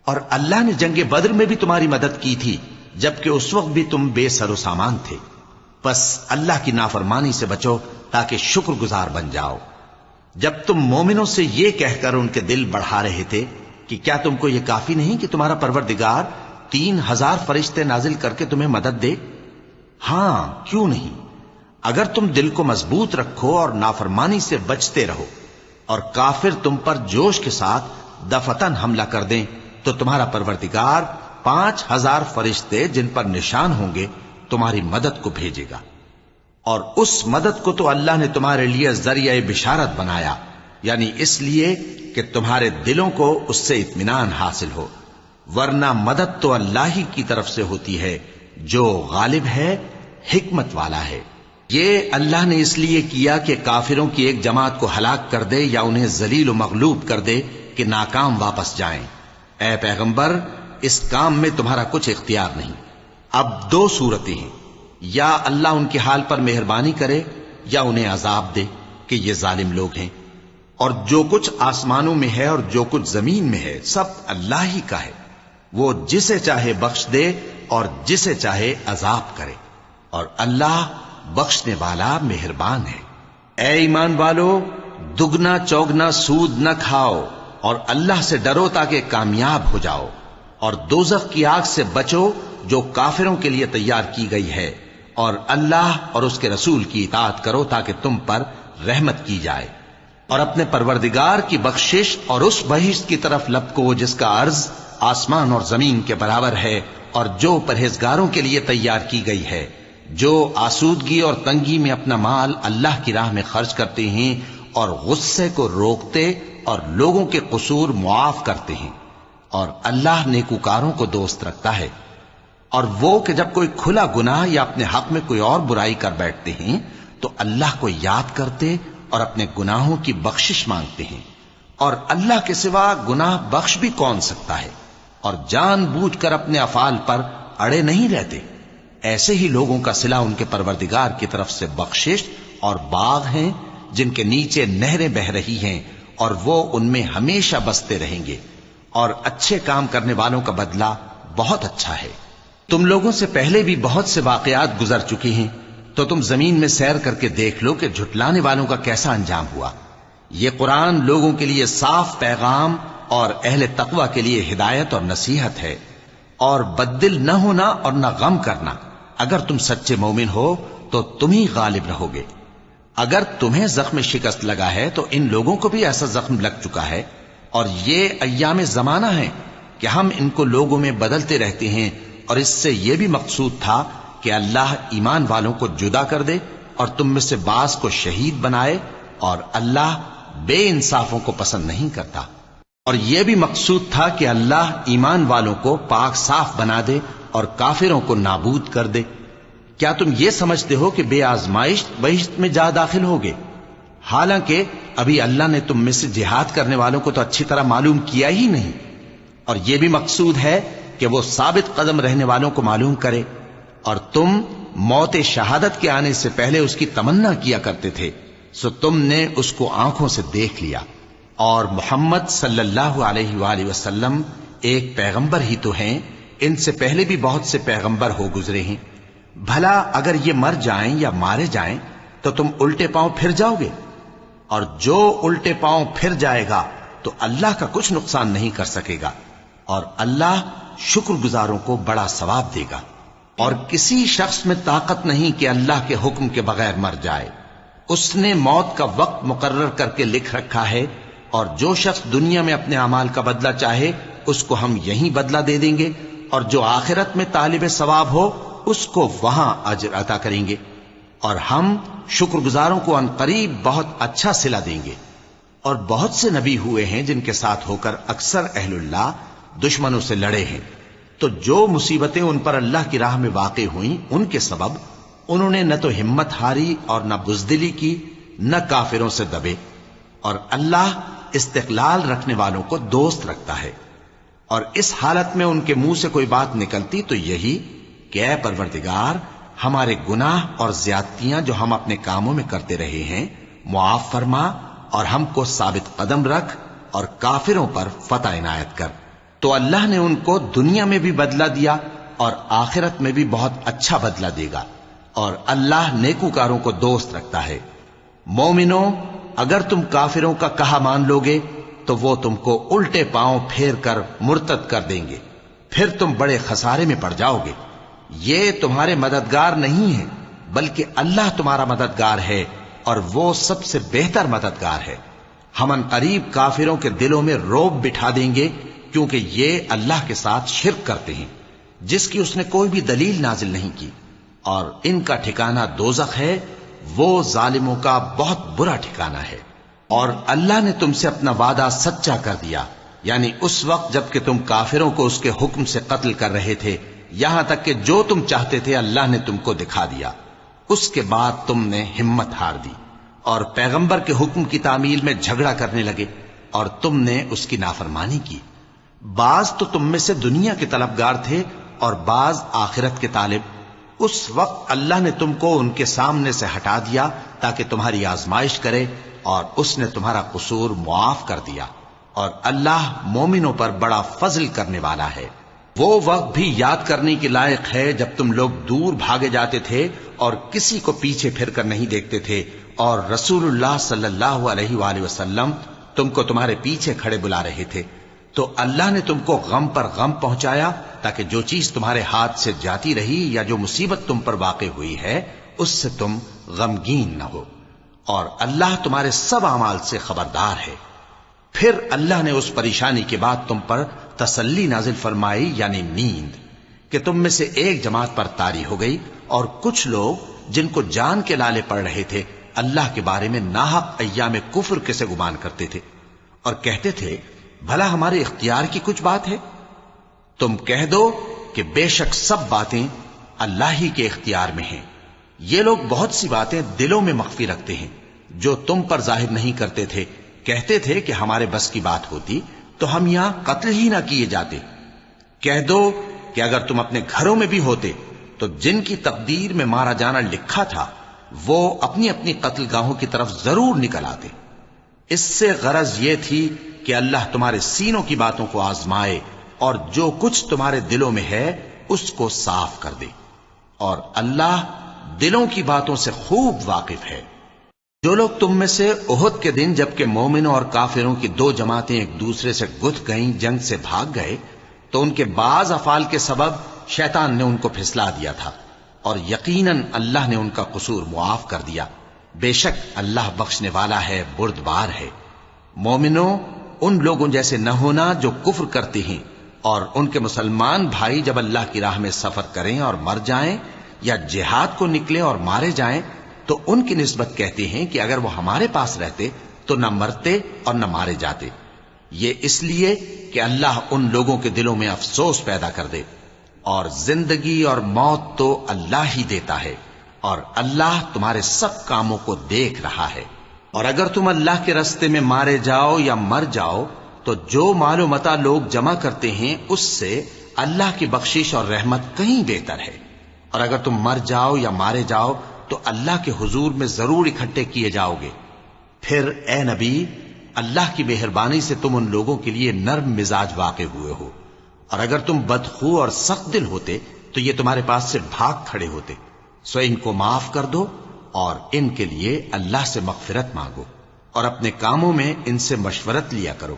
اور اللہ نے جنگ بدر میں بھی تمہاری مدد کی تھی جبکہ اس وقت بھی تم بے سر و سامان تھے۔ بس اللہ کی نافرمانی سے بچو تاکہ شکر گزار بن جاؤ۔ جب تم مومنوں سے یہ کہہ کر ان کے دل بڑھا رہے تھے کہ کیا تم کو یہ کافی نہیں کہ تمہارا پروردگار 3000 فرشتے نازل کر کے تمہیں مدد دے؟ ہاں، کیوں نہیں؟ اگر تم دل کو مضبوط رکھو اور نافرمانی سے بچتے رہو، اور کافر تم پر جوش کے ساتھ دفتن حملہ کر دیں تو تمہارا پروردگار 5000 فرشتے جن پر نشان ہوں گے تمہاری مدد کو بھیجے گا۔ اور اس مدد کو تو اللہ نے تمہارے لیے ذریعہ بشارت بنایا، یعنی اس لیے کہ تمہارے دلوں کو اس سے اطمینان حاصل ہو، ورنہ مدد تو اللہ ہی کی طرف سے ہوتی ہے جو غالب ہے، حکمت والا ہے۔ یہ اللہ نے اس لیے کیا کہ کافروں کی ایک جماعت کو ہلاک کر دے یا انہیں ذلیل و مغلوب کر دے کہ ناکام واپس جائیں۔ اے پیغمبر، اس کام میں تمہارا کچھ اختیار نہیں۔ اب دو صورتیں ہیں، یا اللہ ان کے حال پر مہربانی کرے یا انہیں عذاب دے کہ یہ ظالم لوگ ہیں۔ اور جو کچھ آسمانوں میں ہے اور جو کچھ زمین میں ہے سب اللہ ہی کا ہے، وہ جسے چاہے بخش دے اور جسے چاہے عذاب کرے، اور اللہ بخشنے والا مہربان ہے۔ اے ایمان والو، دگنا چوگنا سود نہ کھاؤ اور اللہ سے ڈرو تاکہ کامیاب ہو جاؤ، اور دوزخ کی آگ سے بچو جو کافروں کے لیے تیار کی گئی ہے، اور اللہ اور اس کے رسول کی اطاعت کرو تاکہ تم پر رحمت کی جائے، اور اپنے پروردگار کی بخشش اور اس بہشت کی طرف لپکو جس کا عرض آسمان اور زمین کے برابر ہے، اور جو پرہیزگاروں کے لیے تیار کی گئی ہے، جو آسودگی اور تنگی میں اپنا مال اللہ کی راہ میں خرچ کرتے ہیں اور غصے کو روکتے اور لوگوں کے قصور معاف کرتے ہیں، اور اللہ نیکوکاروں کو دوست رکھتا ہے۔ اور وہ کہ جب کوئی کھلا گناہ یا اپنے حق میں کوئی اور برائی کر بیٹھتے ہیں تو اللہ کو یاد کرتے اور اپنے گناہوں کی بخشش مانگتے ہیں، اور اللہ کے سوا گناہ بخش بھی کون سکتا ہے، اور جان بوجھ کر اپنے افعال پر اڑے نہیں رہتے۔ ایسے ہی لوگوں کا صلہ ان کے پروردگار کی طرف سے بخشش اور باغ ہیں جن کے نیچے نہریں بہ رہی ہیں، اور وہ ان میں ہمیشہ بستے رہیں گے، اور اچھے کام کرنے والوں کا بدلہ بہت اچھا ہے۔ تم لوگوں سے پہلے بھی بہت سے واقعات گزر چکی ہیں، تو تم زمین میں سیر کر کے دیکھ لو کہ جھٹلانے والوں کا کیسا انجام ہوا۔ یہ قرآن لوگوں کے لیے صاف پیغام اور اہل تقوی کے لیے ہدایت اور نصیحت ہے، اور بددل نہ ہونا اور نہ غم کرنا۔ اگر تم سچے مومن ہو تو تم ہی غالب رہو گے۔ اگر تمہیں زخم شکست لگا ہے تو ان لوگوں کو بھی ایسا زخم لگ چکا ہے، اور یہ ایام زمانہ ہے کہ ہم ان کو لوگوں میں بدلتے رہتے ہیں، اور اس سے یہ بھی مقصود تھا کہ اللہ ایمان والوں کو جدا کر دے اور تم میں سے بعض کو شہید بنائے، اور اللہ بے انصافوں کو پسند نہیں کرتا۔ اور یہ بھی مقصود تھا کہ اللہ ایمان والوں کو پاک صاف بنا دے اور کافروں کو نابود کر دے۔ کیا تم یہ سمجھتے ہو کہ بے آزمائش بہشت میں جا داخل ہوگے؟ حالانکہ ابھی اللہ نے تم میں سے جہاد کرنے والوں کو تو اچھی طرح معلوم کیا ہی نہیں، اور یہ بھی مقصود ہے کہ وہ ثابت قدم رہنے والوں کو معلوم کرے، اور تم موت شہادت کے آنے سے پہلے اس کی تمنا کیا کرتے تھے، سو تم نے اس کو آنکھوں سے دیکھ لیا۔ اور محمد صلی اللہ علیہ وآلہ وسلم ایک پیغمبر ہی تو ہیں، ان سے پہلے بھی بہت سے پیغمبر ہو گزرے ہیں۔ بھلا اگر یہ مر جائیں یا مارے جائیں تو تم الٹے پاؤں پھر جاؤ گے؟ اور جو الٹے پاؤں پھر جائے گا تو اللہ کا کچھ نقصان نہیں کر سکے گا، اور اللہ شکر گزاروں کو بڑا ثواب دے گا۔ اور کسی شخص میں طاقت نہیں کہ اللہ کے حکم کے بغیر مر جائے، اس نے موت کا وقت مقرر کر کے لکھ رکھا ہے، اور جو شخص دنیا میں اپنے اعمال کا بدلہ چاہے اس کو ہم یہیں بدلہ دے دیں گے، اور جو آخرت میں طالب ثواب ہو اس کو وہاں اجر عطا کریں گے، اور ہم شکر گزاروں کو عنقریب بہت اچھا صلہ دیں گے۔ اور بہت سے نبی ہوئے ہیں جن کے ساتھ ہو کر اکثر اہل اللہ دشمنوں سے لڑے ہیں، تو جو مصیبتیں ان پر اللہ کی راہ میں واقع ہوئیں ان کے سبب انہوں نے نہ تو ہمت ہاری اور نہ بزدلی کی، نہ کافروں سے دبے، اور اللہ استقلال رکھنے والوں کو دوست رکھتا ہے۔ اور اس حالت میں ان کے منہ سے کوئی بات نکلتی تو یہی کہ اے پروردگار، ہمارے گناہ اور زیادتیاں جو ہم اپنے کاموں میں کرتے رہے ہیں معاف فرما، اور ہم کو ثابت قدم رکھ، اور کافروں پر فتح عنایت کر۔ تو اللہ نے ان کو دنیا میں بھی بدلہ دیا اور آخرت میں بھی بہت اچھا بدلہ دے گا، اور اللہ نیکوکاروں کو دوست رکھتا ہے۔ مومنوں، اگر تم کافروں کا کہا مان لوگے تو وہ تم کو الٹے پاؤں پھیر کر مرتد کر دیں گے، پھر تم بڑے خسارے میں پڑ جاؤ گے۔ یہ تمہارے مددگار نہیں ہے بلکہ اللہ تمہارا مددگار ہے، اور وہ سب سے بہتر مددگار ہے۔ ہم عنقریب کافروں کے دلوں میں رعب بٹھا دیں گے، کیونکہ یہ اللہ کے ساتھ شرک کرتے ہیں جس کی اس نے کوئی بھی دلیل نازل نہیں کی، اور ان کا ٹھکانہ دوزخ ہے، وہ ظالموں کا بہت برا ٹھکانہ ہے۔ اور اللہ نے تم سے اپنا وعدہ سچا کر دیا، یعنی اس وقت جب کہ تم کافروں کو اس کے حکم سے قتل کر رہے تھے، یہاں تک کہ جو تم چاہتے تھے اللہ نے تم کو دکھا دیا۔ اس کے بعد تم نے ہمت ہار دی اور پیغمبر کے حکم کی تعمیل میں جھگڑا کرنے لگے، اور تم نے اس کی نافرمانی کی۔ بعض تو تم میں سے دنیا کے طلبگار تھے اور بعض آخرت کے طالب۔ اس وقت اللہ نے تم کو ان کے سامنے سے ہٹا دیا تاکہ تمہاری آزمائش کرے، اور اس نے تمہارا قصور معاف کر دیا، اور اللہ مومنوں پر بڑا فضل کرنے والا ہے۔ وہ وقت بھی یاد کرنے کے لائق ہے جب تم لوگ دور بھاگے جاتے تھے اور کسی کو پیچھے پھر کر نہیں دیکھتے تھے، اور رسول اللہ صلی اللہ علیہ وآلہ وسلم تم کو تمہارے پیچھے کھڑے بلا رہے تھے، تو اللہ نے تم کو غم پر غم پہنچایا تاکہ جو چیز تمہارے ہاتھ سے جاتی رہی یا جو مصیبت تم پر واقع ہوئی ہے اس سے تم غمگین نہ ہو، اور اللہ تمہارے سب اعمال سے خبردار ہے۔ پھر اللہ نے اس پریشانی کے بعد تم پر تسلی نازل فرمائی، یعنی نیند، کہ تم میں سے ایک جماعت پر طاری ہو گئی، اور کچھ لوگ جن کو جان کے لالے پڑ رہے تھے اللہ کے بارے میں ناحق ایام کفر کے سے گمان کرتے تھے، اور کہتے تھے بھلا ہمارے اختیار کی کچھ بات ہے؟ تم کہہ دو کہ بے شک سب باتیں اللہ ہی کے اختیار میں ہیں۔ یہ لوگ بہت سی باتیں دلوں میں مخفی رکھتے ہیں جو تم پر ظاہر نہیں کرتے تھے۔ کہتے تھے کہ ہمارے بس کی بات ہوتی تو ہم یہاں قتل ہی نہ کیے جاتے۔ کہہ دو کہ اگر تم اپنے گھروں میں بھی ہوتے تو جن کی تقدیر میں مارا جانا لکھا تھا وہ اپنی اپنی قتل گاہوں کی طرف ضرور نکل آتے۔ اس سے غرض یہ تھی کہ اللہ تمہارے سینوں کی باتوں کو آزمائے اور جو کچھ تمہارے دلوں میں ہے اس کو صاف کر دے، اور اللہ دلوں کی باتوں سے خوب واقف ہے۔ جو لوگ تم میں سے احد کے دن جبکہ مومنوں اور کافروں کی دو جماعتیں ایک دوسرے سے گتھ گئیں، جنگ سے بھاگ گئے، تو ان کے بعض افعال کے سبب شیطان نے ان کو پھسلا دیا تھا، اور یقیناً اللہ نے ان کا قصور معاف کر دیا۔ بے شک اللہ بخشنے والا ہے، بردبار ہے۔ مومنوں، ان لوگوں جیسے نہ ہونا جو کفر کرتے ہیں، اور ان کے مسلمان بھائی جب اللہ کی راہ میں سفر کریں اور مر جائیں یا جہاد کو نکلیں اور مارے جائیں تو ان کی نسبت کہتے ہیں کہ اگر وہ ہمارے پاس رہتے تو نہ مرتے اور نہ مارے جاتے۔ یہ اس لیے کہ اللہ ان لوگوں کے دلوں میں افسوس پیدا کر دے، اور زندگی اور موت تو اللہ ہی دیتا ہے، اور اللہ تمہارے سب کاموں کو دیکھ رہا ہے۔ اور اگر تم اللہ کے راستے میں مارے جاؤ یا مر جاؤ تو جو مال و متاع لوگ جمع کرتے ہیں اس سے اللہ کی بخشش اور رحمت کہیں بہتر ہے، اور اگر تم مر جاؤ یا مارے جاؤ تو اللہ کے حضور میں ضرور اکٹھے کیے جاؤ گے۔ پھر اے نبی، اللہ کی مہربانی سے تم ان لوگوں کے لیے نرم مزاج واقع ہوئے ہو، اور اگر تم بدخو اور سخت دل ہوتے تو یہ تمہارے پاس سے بھاگ کھڑے ہوتے۔ سو ان کو معاف کر دو اور ان کے لیے اللہ سے مغفرت مانگو، اور اپنے کاموں میں ان سے مشورت لیا کرو،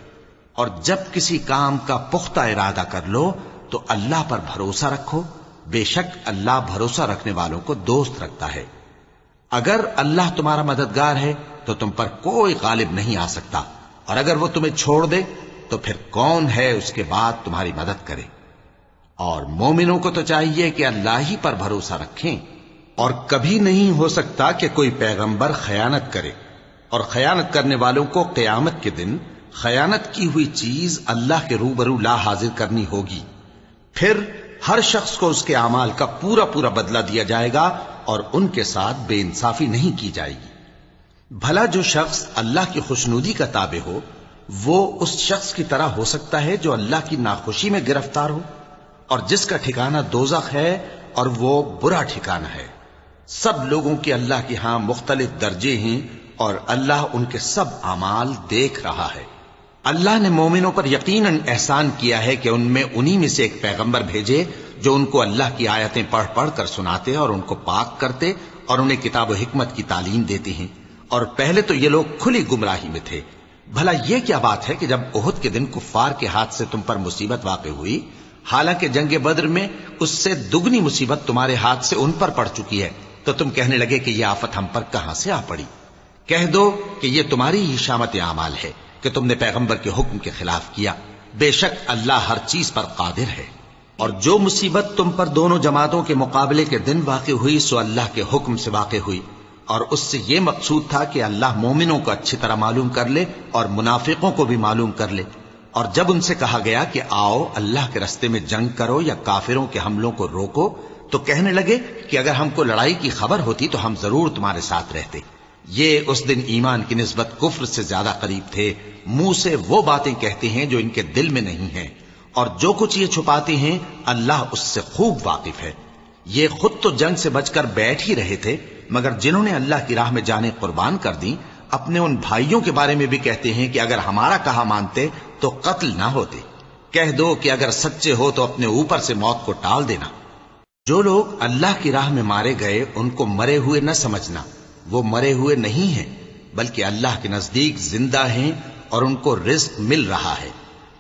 اور جب کسی کام کا پختہ ارادہ کر لو تو اللہ پر بھروسہ رکھو، بے شک اللہ بھروسہ رکھنے والوں کو دوست رکھتا ہے۔ اگر اللہ تمہارا مددگار ہے تو تم پر کوئی غالب نہیں آ سکتا، اور اگر وہ تمہیں چھوڑ دے تو پھر کون ہے اس کے بعد تمہاری مدد کرے؟ اور مومنوں کو تو چاہیے کہ اللہ ہی پر بھروسہ رکھیں، اور کبھی نہیں ہو سکتا کہ کوئی پیغمبر خیانت کرے، اور خیانت کرنے والوں کو قیامت کے دن خیانت کی ہوئی چیز اللہ کے روبرو لا حاضر کرنی ہوگی۔ پھر ہر شخص کو اس کے اعمال کا پورا پورا بدلہ دیا جائے گا، اور ان کے ساتھ بے انصافی نہیں کی جائے گی۔ بھلا جو شخص اللہ کی خوشنودی کا تابع ہو وہ اس شخص کی طرح ہو سکتا ہے جو اللہ کی ناخوشی میں گرفتار ہو، اور جس کا ٹھکانہ دوزخ ہے اور وہ برا ٹھکانہ ہے۔ سب لوگوں کے اللہ کے ہاں مختلف درجے ہیں، اور اللہ ان کے سب اعمال دیکھ رہا ہے۔ اللہ نے مومنوں پر یقیناً احسان کیا ہے کہ ان میں انہی میں سے ایک پیغمبر بھیجے جو ان کو اللہ کی آیتیں پڑھ پڑھ کر سناتے اور ان کو پاک کرتے اور انہیں کتاب و حکمت کی تعلیم دیتے ہیں، اور پہلے تو یہ لوگ کھلی گمراہی میں تھے۔ بھلا یہ کیا بات ہے کہ جب احد کے دن کفار کے ہاتھ سے تم پر مصیبت واقع ہوئی، حالانکہ جنگ بدر میں اس سے دگنی مصیبت تمہارے ہاتھ سے ان پر پڑ چکی ہے، تو تم کہنے لگے کہ یہ آفت ہم پر کہاں سے آ پڑی؟ کہہ دو کہ یہ تمہاری ہی شامت اعمال ہے کہ تم نے پیغمبر کے حکم کے خلاف کیا، بے شک اللہ ہر چیز پر قادر ہے۔ اور جو مصیبت تم پر دونوں جماعتوں کے مقابلے کے دن واقع ہوئی سو اللہ کے حکم سے واقع ہوئی، اور اس سے یہ مقصود تھا کہ اللہ مومنوں کو اچھی طرح معلوم کر لے اور منافقوں کو بھی معلوم کر لے۔ اور جب ان سے کہا گیا کہ آؤ اللہ کے راستے میں جنگ کرو یا کافروں کے حملوں کو روکو، تو کہنے لگے کہ اگر ہم کو لڑائی کی خبر ہوتی تو ہم ضرور تمہارے ساتھ رہتے۔ یہ اس دن ایمان کی نسبت کفر سے زیادہ قریب تھے، منہ سے وہ باتیں کہتے ہیں جو ان کے دل میں نہیں ہیں، اور جو کچھ یہ چھپاتے ہیں اللہ اس سے خوب واقف ہے۔ یہ خود تو جنگ سے بچ کر بیٹھ ہی رہے تھے، مگر جنہوں نے اللہ کی راہ میں جانیں قربان کر دیں اپنے ان بھائیوں کے بارے میں بھی کہتے ہیں کہ اگر ہمارا کہا مانتے تو قتل نہ ہوتے۔ کہہ دو کہ اگر سچے ہو تو اپنے اوپر سے موت کو ٹال دینا۔ جو لوگ اللہ کی راہ میں مارے گئے ان کو مرے ہوئے نہ سمجھنا، وہ مرے ہوئے نہیں ہیں بلکہ اللہ کے نزدیک زندہ ہیں اور ان کو رزق مل رہا ہے۔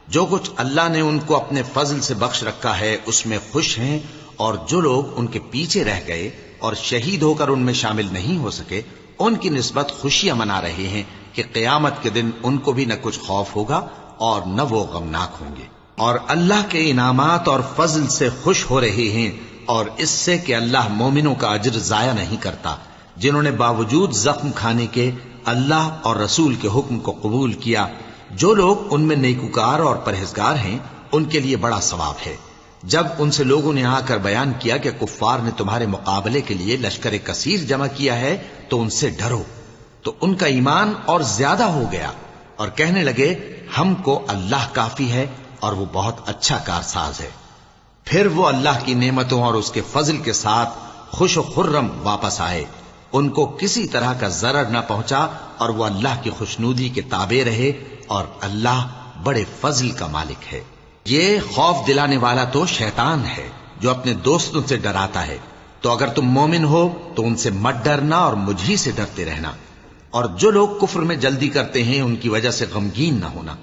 جو کچھ اللہ نے ان کو اپنے فضل سے بخش رکھا ہے اس میں خوش ہیں، اور جو لوگ ان کے پیچھے رہ گئے اور شہید ہو کر ان میں شامل نہیں ہو سکے ان کی نسبت خوشیاں منا رہے ہیں کہ قیامت کے دن ان کو بھی نہ کچھ خوف ہوگا اور نہ وہ غمناک ہوں گے، اور اللہ کے انعامات اور فضل سے خوش ہو رہے ہیں، اور اس سے کہ اللہ مومنوں کا اجر ضائع نہیں کرتا جنہوں نے باوجود زخم کھانے کے اللہ اور رسول کے حکم کو قبول کیا۔ جو لوگ ان میں نیکوکار اور پرہیزگار ہیں ان کے لیے بڑا ثواب ہے۔ جب ان سے لوگوں نے آ کر بیان کیا کہ کفار نے تمہارے مقابلے کے لیے لشکر کثیر جمع کیا ہے تو ان سے ڈرو، تو ان کا ایمان اور زیادہ ہو گیا اور کہنے لگے ہم کو اللہ کافی ہے اور وہ بہت اچھا کارساز ہے۔ پھر وہ اللہ کی نعمتوں اور اس کے فضل کے ساتھ خوش و خرم واپس آئے، ان کو کسی طرح کا ضرر نہ پہنچا اور وہ اللہ کی خوشنودی کے تابع رہے، اور اللہ بڑے فضل کا مالک ہے۔ یہ خوف دلانے والا تو شیطان ہے جو اپنے دوستوں سے ڈراتا ہے، تو اگر تم مومن ہو تو ان سے مت ڈرنا اور مجھ ہی سے ڈرتے رہنا، اور جو لوگ کفر میں جلدی کرتے ہیں ان کی وجہ سے غمگین نہ ہونا،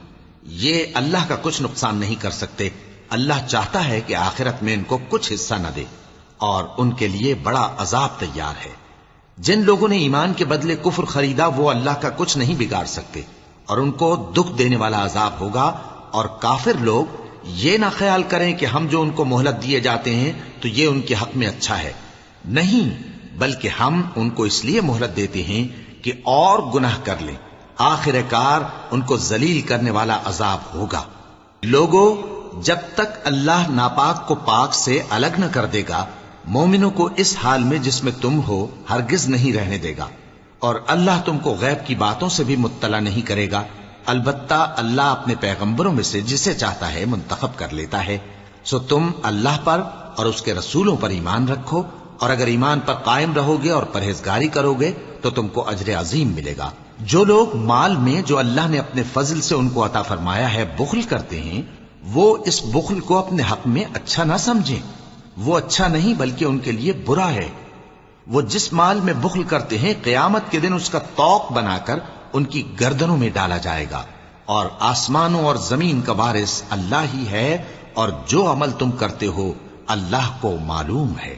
یہ اللہ کا کچھ نقصان نہیں کر سکتے۔ اللہ چاہتا ہے کہ آخرت میں ان کو کچھ حصہ نہ دے، اور ان کے لیے بڑا عذاب تیار ہے۔ جن لوگوں نے ایمان کے بدلے کفر خریدا وہ اللہ کا کچھ نہیں بگاڑ سکتے، اور ان کو دکھ دینے والا عذاب ہوگا۔ اور کافر لوگ یہ نہ خیال کریں کہ ہم جو ان کو مہلت دیے جاتے ہیں تو یہ ان کے حق میں اچھا ہے، نہیں، بلکہ ہم ان کو اس لیے مہلت دیتے ہیں کہ اور گناہ کر لیں، آخر کار ان کو ذلیل کرنے والا عذاب ہوگا۔ لوگوں، جب تک اللہ ناپاک کو پاک سے الگ نہ کر دے گا مومنوں کو اس حال میں جس میں تم ہو ہرگز نہیں رہنے دے گا، اور اللہ تم کو غیب کی باتوں سے بھی مطلع نہیں کرے گا، البتہ اللہ اپنے پیغمبروں میں سے جسے چاہتا ہے منتخب کر لیتا ہے۔ سو تم اللہ پر اور اس کے رسولوں پر ایمان رکھو، اور اگر ایمان پر قائم رہو گے اور پرہیزگاری کرو گے تو تم کو اجر عظیم ملے گا۔ جو لوگ مال میں جو اللہ نے اپنے فضل سے ان کو عطا فرمایا ہے بخل کرتے ہیں، وہ اس بخل کو اپنے حق میں اچھا نہ سمجھیں، وہ اچھا نہیں بلکہ ان کے لیے برا ہے۔ وہ جس مال میں بخل کرتے ہیں قیامت کے دن اس کا طوق بنا کر ان کی گردنوں میں ڈالا جائے گا، اور آسمانوں اور زمین کا وارث اللہ ہی ہے، اور جو عمل تم کرتے ہو اللہ کو معلوم ہے۔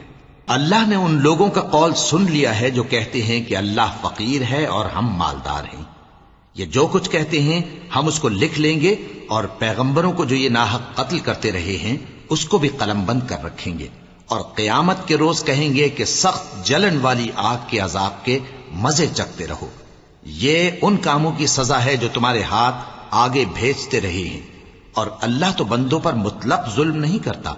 اللہ نے ان لوگوں کا قول سن لیا ہے جو کہتے ہیں کہ اللہ فقیر ہے اور ہم مالدار ہیں۔ یہ جو کچھ کہتے ہیں ہم اس کو لکھ لیں گے، اور پیغمبروں کو جو یہ ناحق قتل کرتے رہے ہیں اس کو بھی قلم بند کر رکھیں گے، اور قیامت کے روز کہیں گے کہ سخت جلن والی آگ کے عذاب کے مزے چکھتے رہو۔ یہ ان کاموں کی سزا ہے جو تمہارے ہاتھ آگے بھیجتے رہے ہیں، اور اللہ تو بندوں پر مطلق ظلم نہیں کرتا۔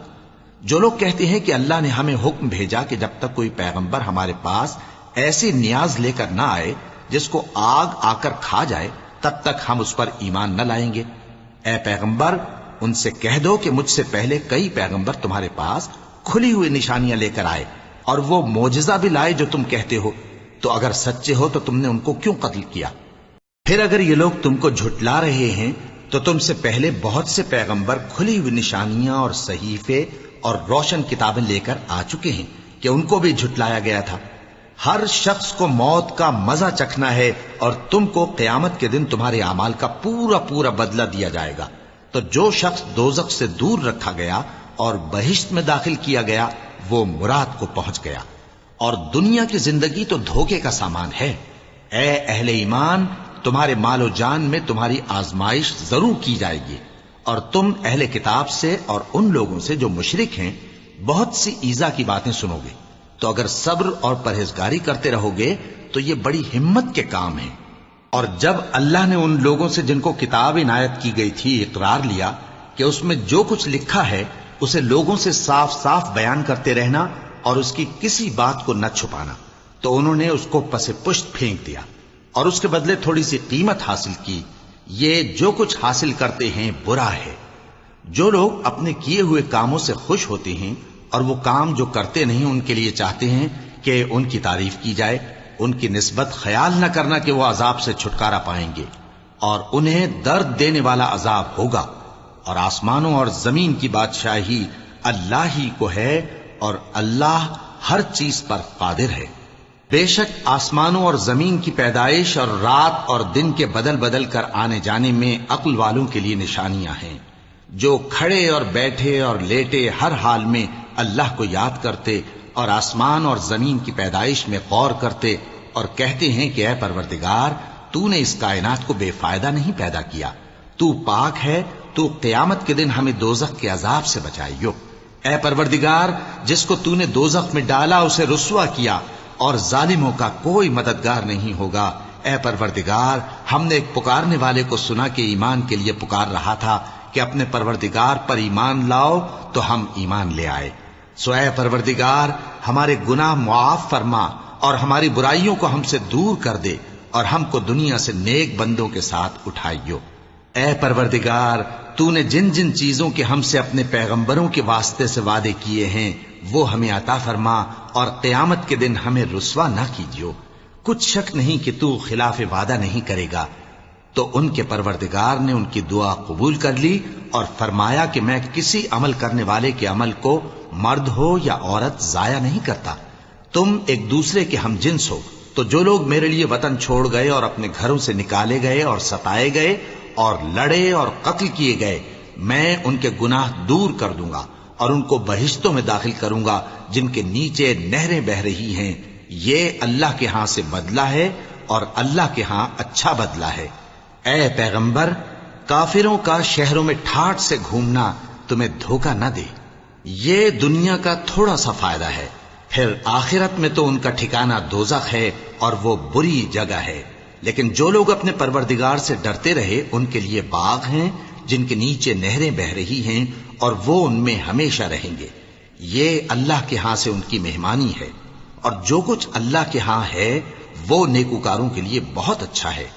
جو لوگ کہتے ہیں کہ اللہ نے ہمیں حکم بھیجا کہ جب تک کوئی پیغمبر ہمارے پاس ایسی نیاز لے کر نہ آئے جس کو آگ آ کر کھا جائے تب تک ہم اس پر ایمان نہ لائیں گے، اے پیغمبر ان سے کہہ دو کہ مجھ سے پہلے کئی پیغمبر تمہارے پاس کھلی ہوئی نشانیاں لے کر آئے اور وہ معجزہ بھی لائے جو تم کہتے ہو، تو اگر سچے ہو تو تم نے ان کو کیوں قتل کیا؟ پھر اگر یہ لوگ تم کو جھٹلا رہے ہیں تو تم سے پہلے بہت سے پیغمبر کھلی ہوئی نشانیاں اور صحیفے اور روشن کتابیں لے کر آ چکے ہیں کہ ان کو بھی جھٹلایا گیا تھا۔ ہر شخص کو موت کا مزہ چکھنا ہے، اور تم کو قیامت کے دن تمہارے اعمال کا پورا پورا بدلہ دیا جائے گا۔ تو جو شخص دوزخ سے دور رکھا گیا اور بہشت میں داخل کیا گیا وہ مراد کو پہنچ گیا، اور دنیا کی زندگی تو دھوکے کا سامان ہے۔ اے اہل ایمان، تمہارے مال و جان میں تمہاری آزمائش ضرور کی جائے گی، اور تم اہل کتاب سے اور ان لوگوں سے جو مشرک ہیں بہت سی ایذا کی باتیں سنو گے، تو اگر صبر اور پرہیزگاری کرتے رہو گے تو یہ بڑی ہمت کے کام ہیں۔ اور جب اللہ نے ان لوگوں سے جن کو کتاب عنایت کی گئی تھی اقرار لیا کہ اس میں جو کچھ لکھا ہے اسے لوگوں سے صاف صاف بیان کرتے رہنا اور اس کی کسی بات کو نہ چھپانا، تو انہوں نے اس کو پس پشت پھینک دیا اور اس کے بدلے تھوڑی سی قیمت حاصل کی۔ یہ جو کچھ حاصل کرتے ہیں برا ہے۔ جو لوگ اپنے کیے ہوئے کاموں سے خوش ہوتے ہیں اور وہ کام جو کرتے نہیں ان کے لیے چاہتے ہیں کہ ان کی تعریف کی جائے، ان کی نسبت خیال نہ کرنا کہ وہ عذاب سے چھٹکارا پائیں گے، اور انہیں درد دینے والا عذاب ہوگا۔ اور آسمانوں اور زمین کی بادشاہی اللہ ہی کو ہے، اور اللہ ہر چیز پر قادر ہے۔ بے شک آسمانوں اور زمین کی پیدائش اور رات اور دن کے بدل بدل کر آنے جانے میں عقل والوں کے لیے نشانیاں ہیں، جو کھڑے اور بیٹھے اور لیٹے ہر حال میں اللہ کو یاد کرتے اور آسمان اور زمین کی پیدائش میں غور کرتے اور کہتے ہیں کہ اے پروردگار، تو نے اس کائنات کو بے فائدہ نہیں پیدا کیا، تو پاک ہے، تو قیامت کے دن ہمیں دوزخ کے عذاب سے بچائیو۔ اے پروردگار، جس کو تو نے دوزخ میں ڈالا اسے رسوا کیا، اور ظالموں کا کوئی مددگار نہیں ہوگا۔ اے پروردگار، ہم نے ایک پکارنے والے کو سنا کہ ایمان کے لیے پکار رہا تھا کہ اپنے پروردگار پر ایمان لاؤ، تو ہم ایمان لے آئے۔ سو اے پروردگار، ہمارے گناہ معاف فرما اور ہماری برائیوں کو ہم سے دور کر دے، اور ہم کو دنیا سے نیک بندوں کے ساتھ اٹھائیو۔ اے پروردگار، تو نے جن جن چیزوں کے ہم سے اپنے پیغمبروں کے واسطے سے وعدے کیے ہیں وہ ہمیں عطا فرما، اور قیامت کے دن ہمیں رسوا نہ کیجیو۔ کچھ شک نہیں کہ تو خلاف وعدہ نہیں کرے گا۔ تو ان کے پروردگار نے ان کی دعا قبول کر لی اور فرمایا کہ میں کسی عمل کرنے والے کے عمل کو مرد ہو یا عورت ضائع نہیں کرتا۔ تم ایک دوسرے کے ہم جنس ہو، تو جو لوگ میرے لیے وطن چھوڑ گئے اور اپنے گھروں سے نکالے گئے اور ستائے گئے اور لڑے اور قتل کیے گئے، میں ان کے گناہ دور کر دوں گا اور ان کو بہشتوں میں داخل کروں گا جن کے نیچے نہریں بہ رہی ہیں۔ یہ اللہ کے ہاں سے بدلہ ہے اور اللہ کے ہاں اچھا بدلہ ہے۔ اے پیغمبر، کافروں کا شہروں میں ٹھاٹ سے گھومنا تمہیں دھوکہ نہ دے، یہ دنیا کا تھوڑا سا فائدہ ہے، پھر آخرت میں تو ان کا ٹھکانہ دوزخ ہے اور وہ بری جگہ ہے۔ لیکن جو لوگ اپنے پروردگار سے ڈرتے رہے ان کے لیے باغ ہیں جن کے نیچے نہریں بہ رہی ہیں، اور وہ ان میں ہمیشہ رہیں گے۔ یہ اللہ کے ہاں سے ان کی مہمانی ہے، اور جو کچھ اللہ کے ہاں ہے وہ نیکوکاروں کے لیے بہت اچھا ہے۔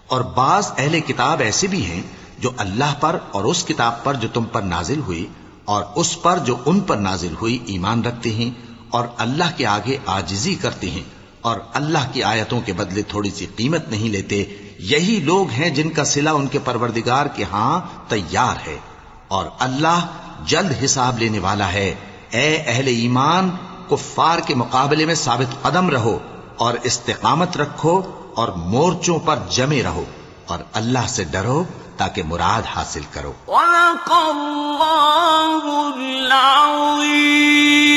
اور بعض اہل کتاب ایسے بھی ہیں جو اللہ پر اور اس کتاب پر جو تم پر نازل ہوئی اور اس پر جو ان پر نازل ہوئی ایمان رکھتے ہیں، اور اللہ کے آگے عاجزی کرتے ہیں، اور اللہ کی آیتوں کے بدلے تھوڑی سی قیمت نہیں لیتے۔ یہی لوگ ہیں جن کا صلہ ان کے پروردگار کے ہاں تیار ہے، اور اللہ جلد حساب لینے والا ہے۔ اے اہل ایمان، کفار کے مقابلے میں ثابت قدم رہو اور استقامت رکھو اور مورچوں پر جمے رہو، اور اللہ سے ڈرو تاکہ مراد حاصل کرو۔ وَلَقَ اللَّهُ الْعَظِيمُ۔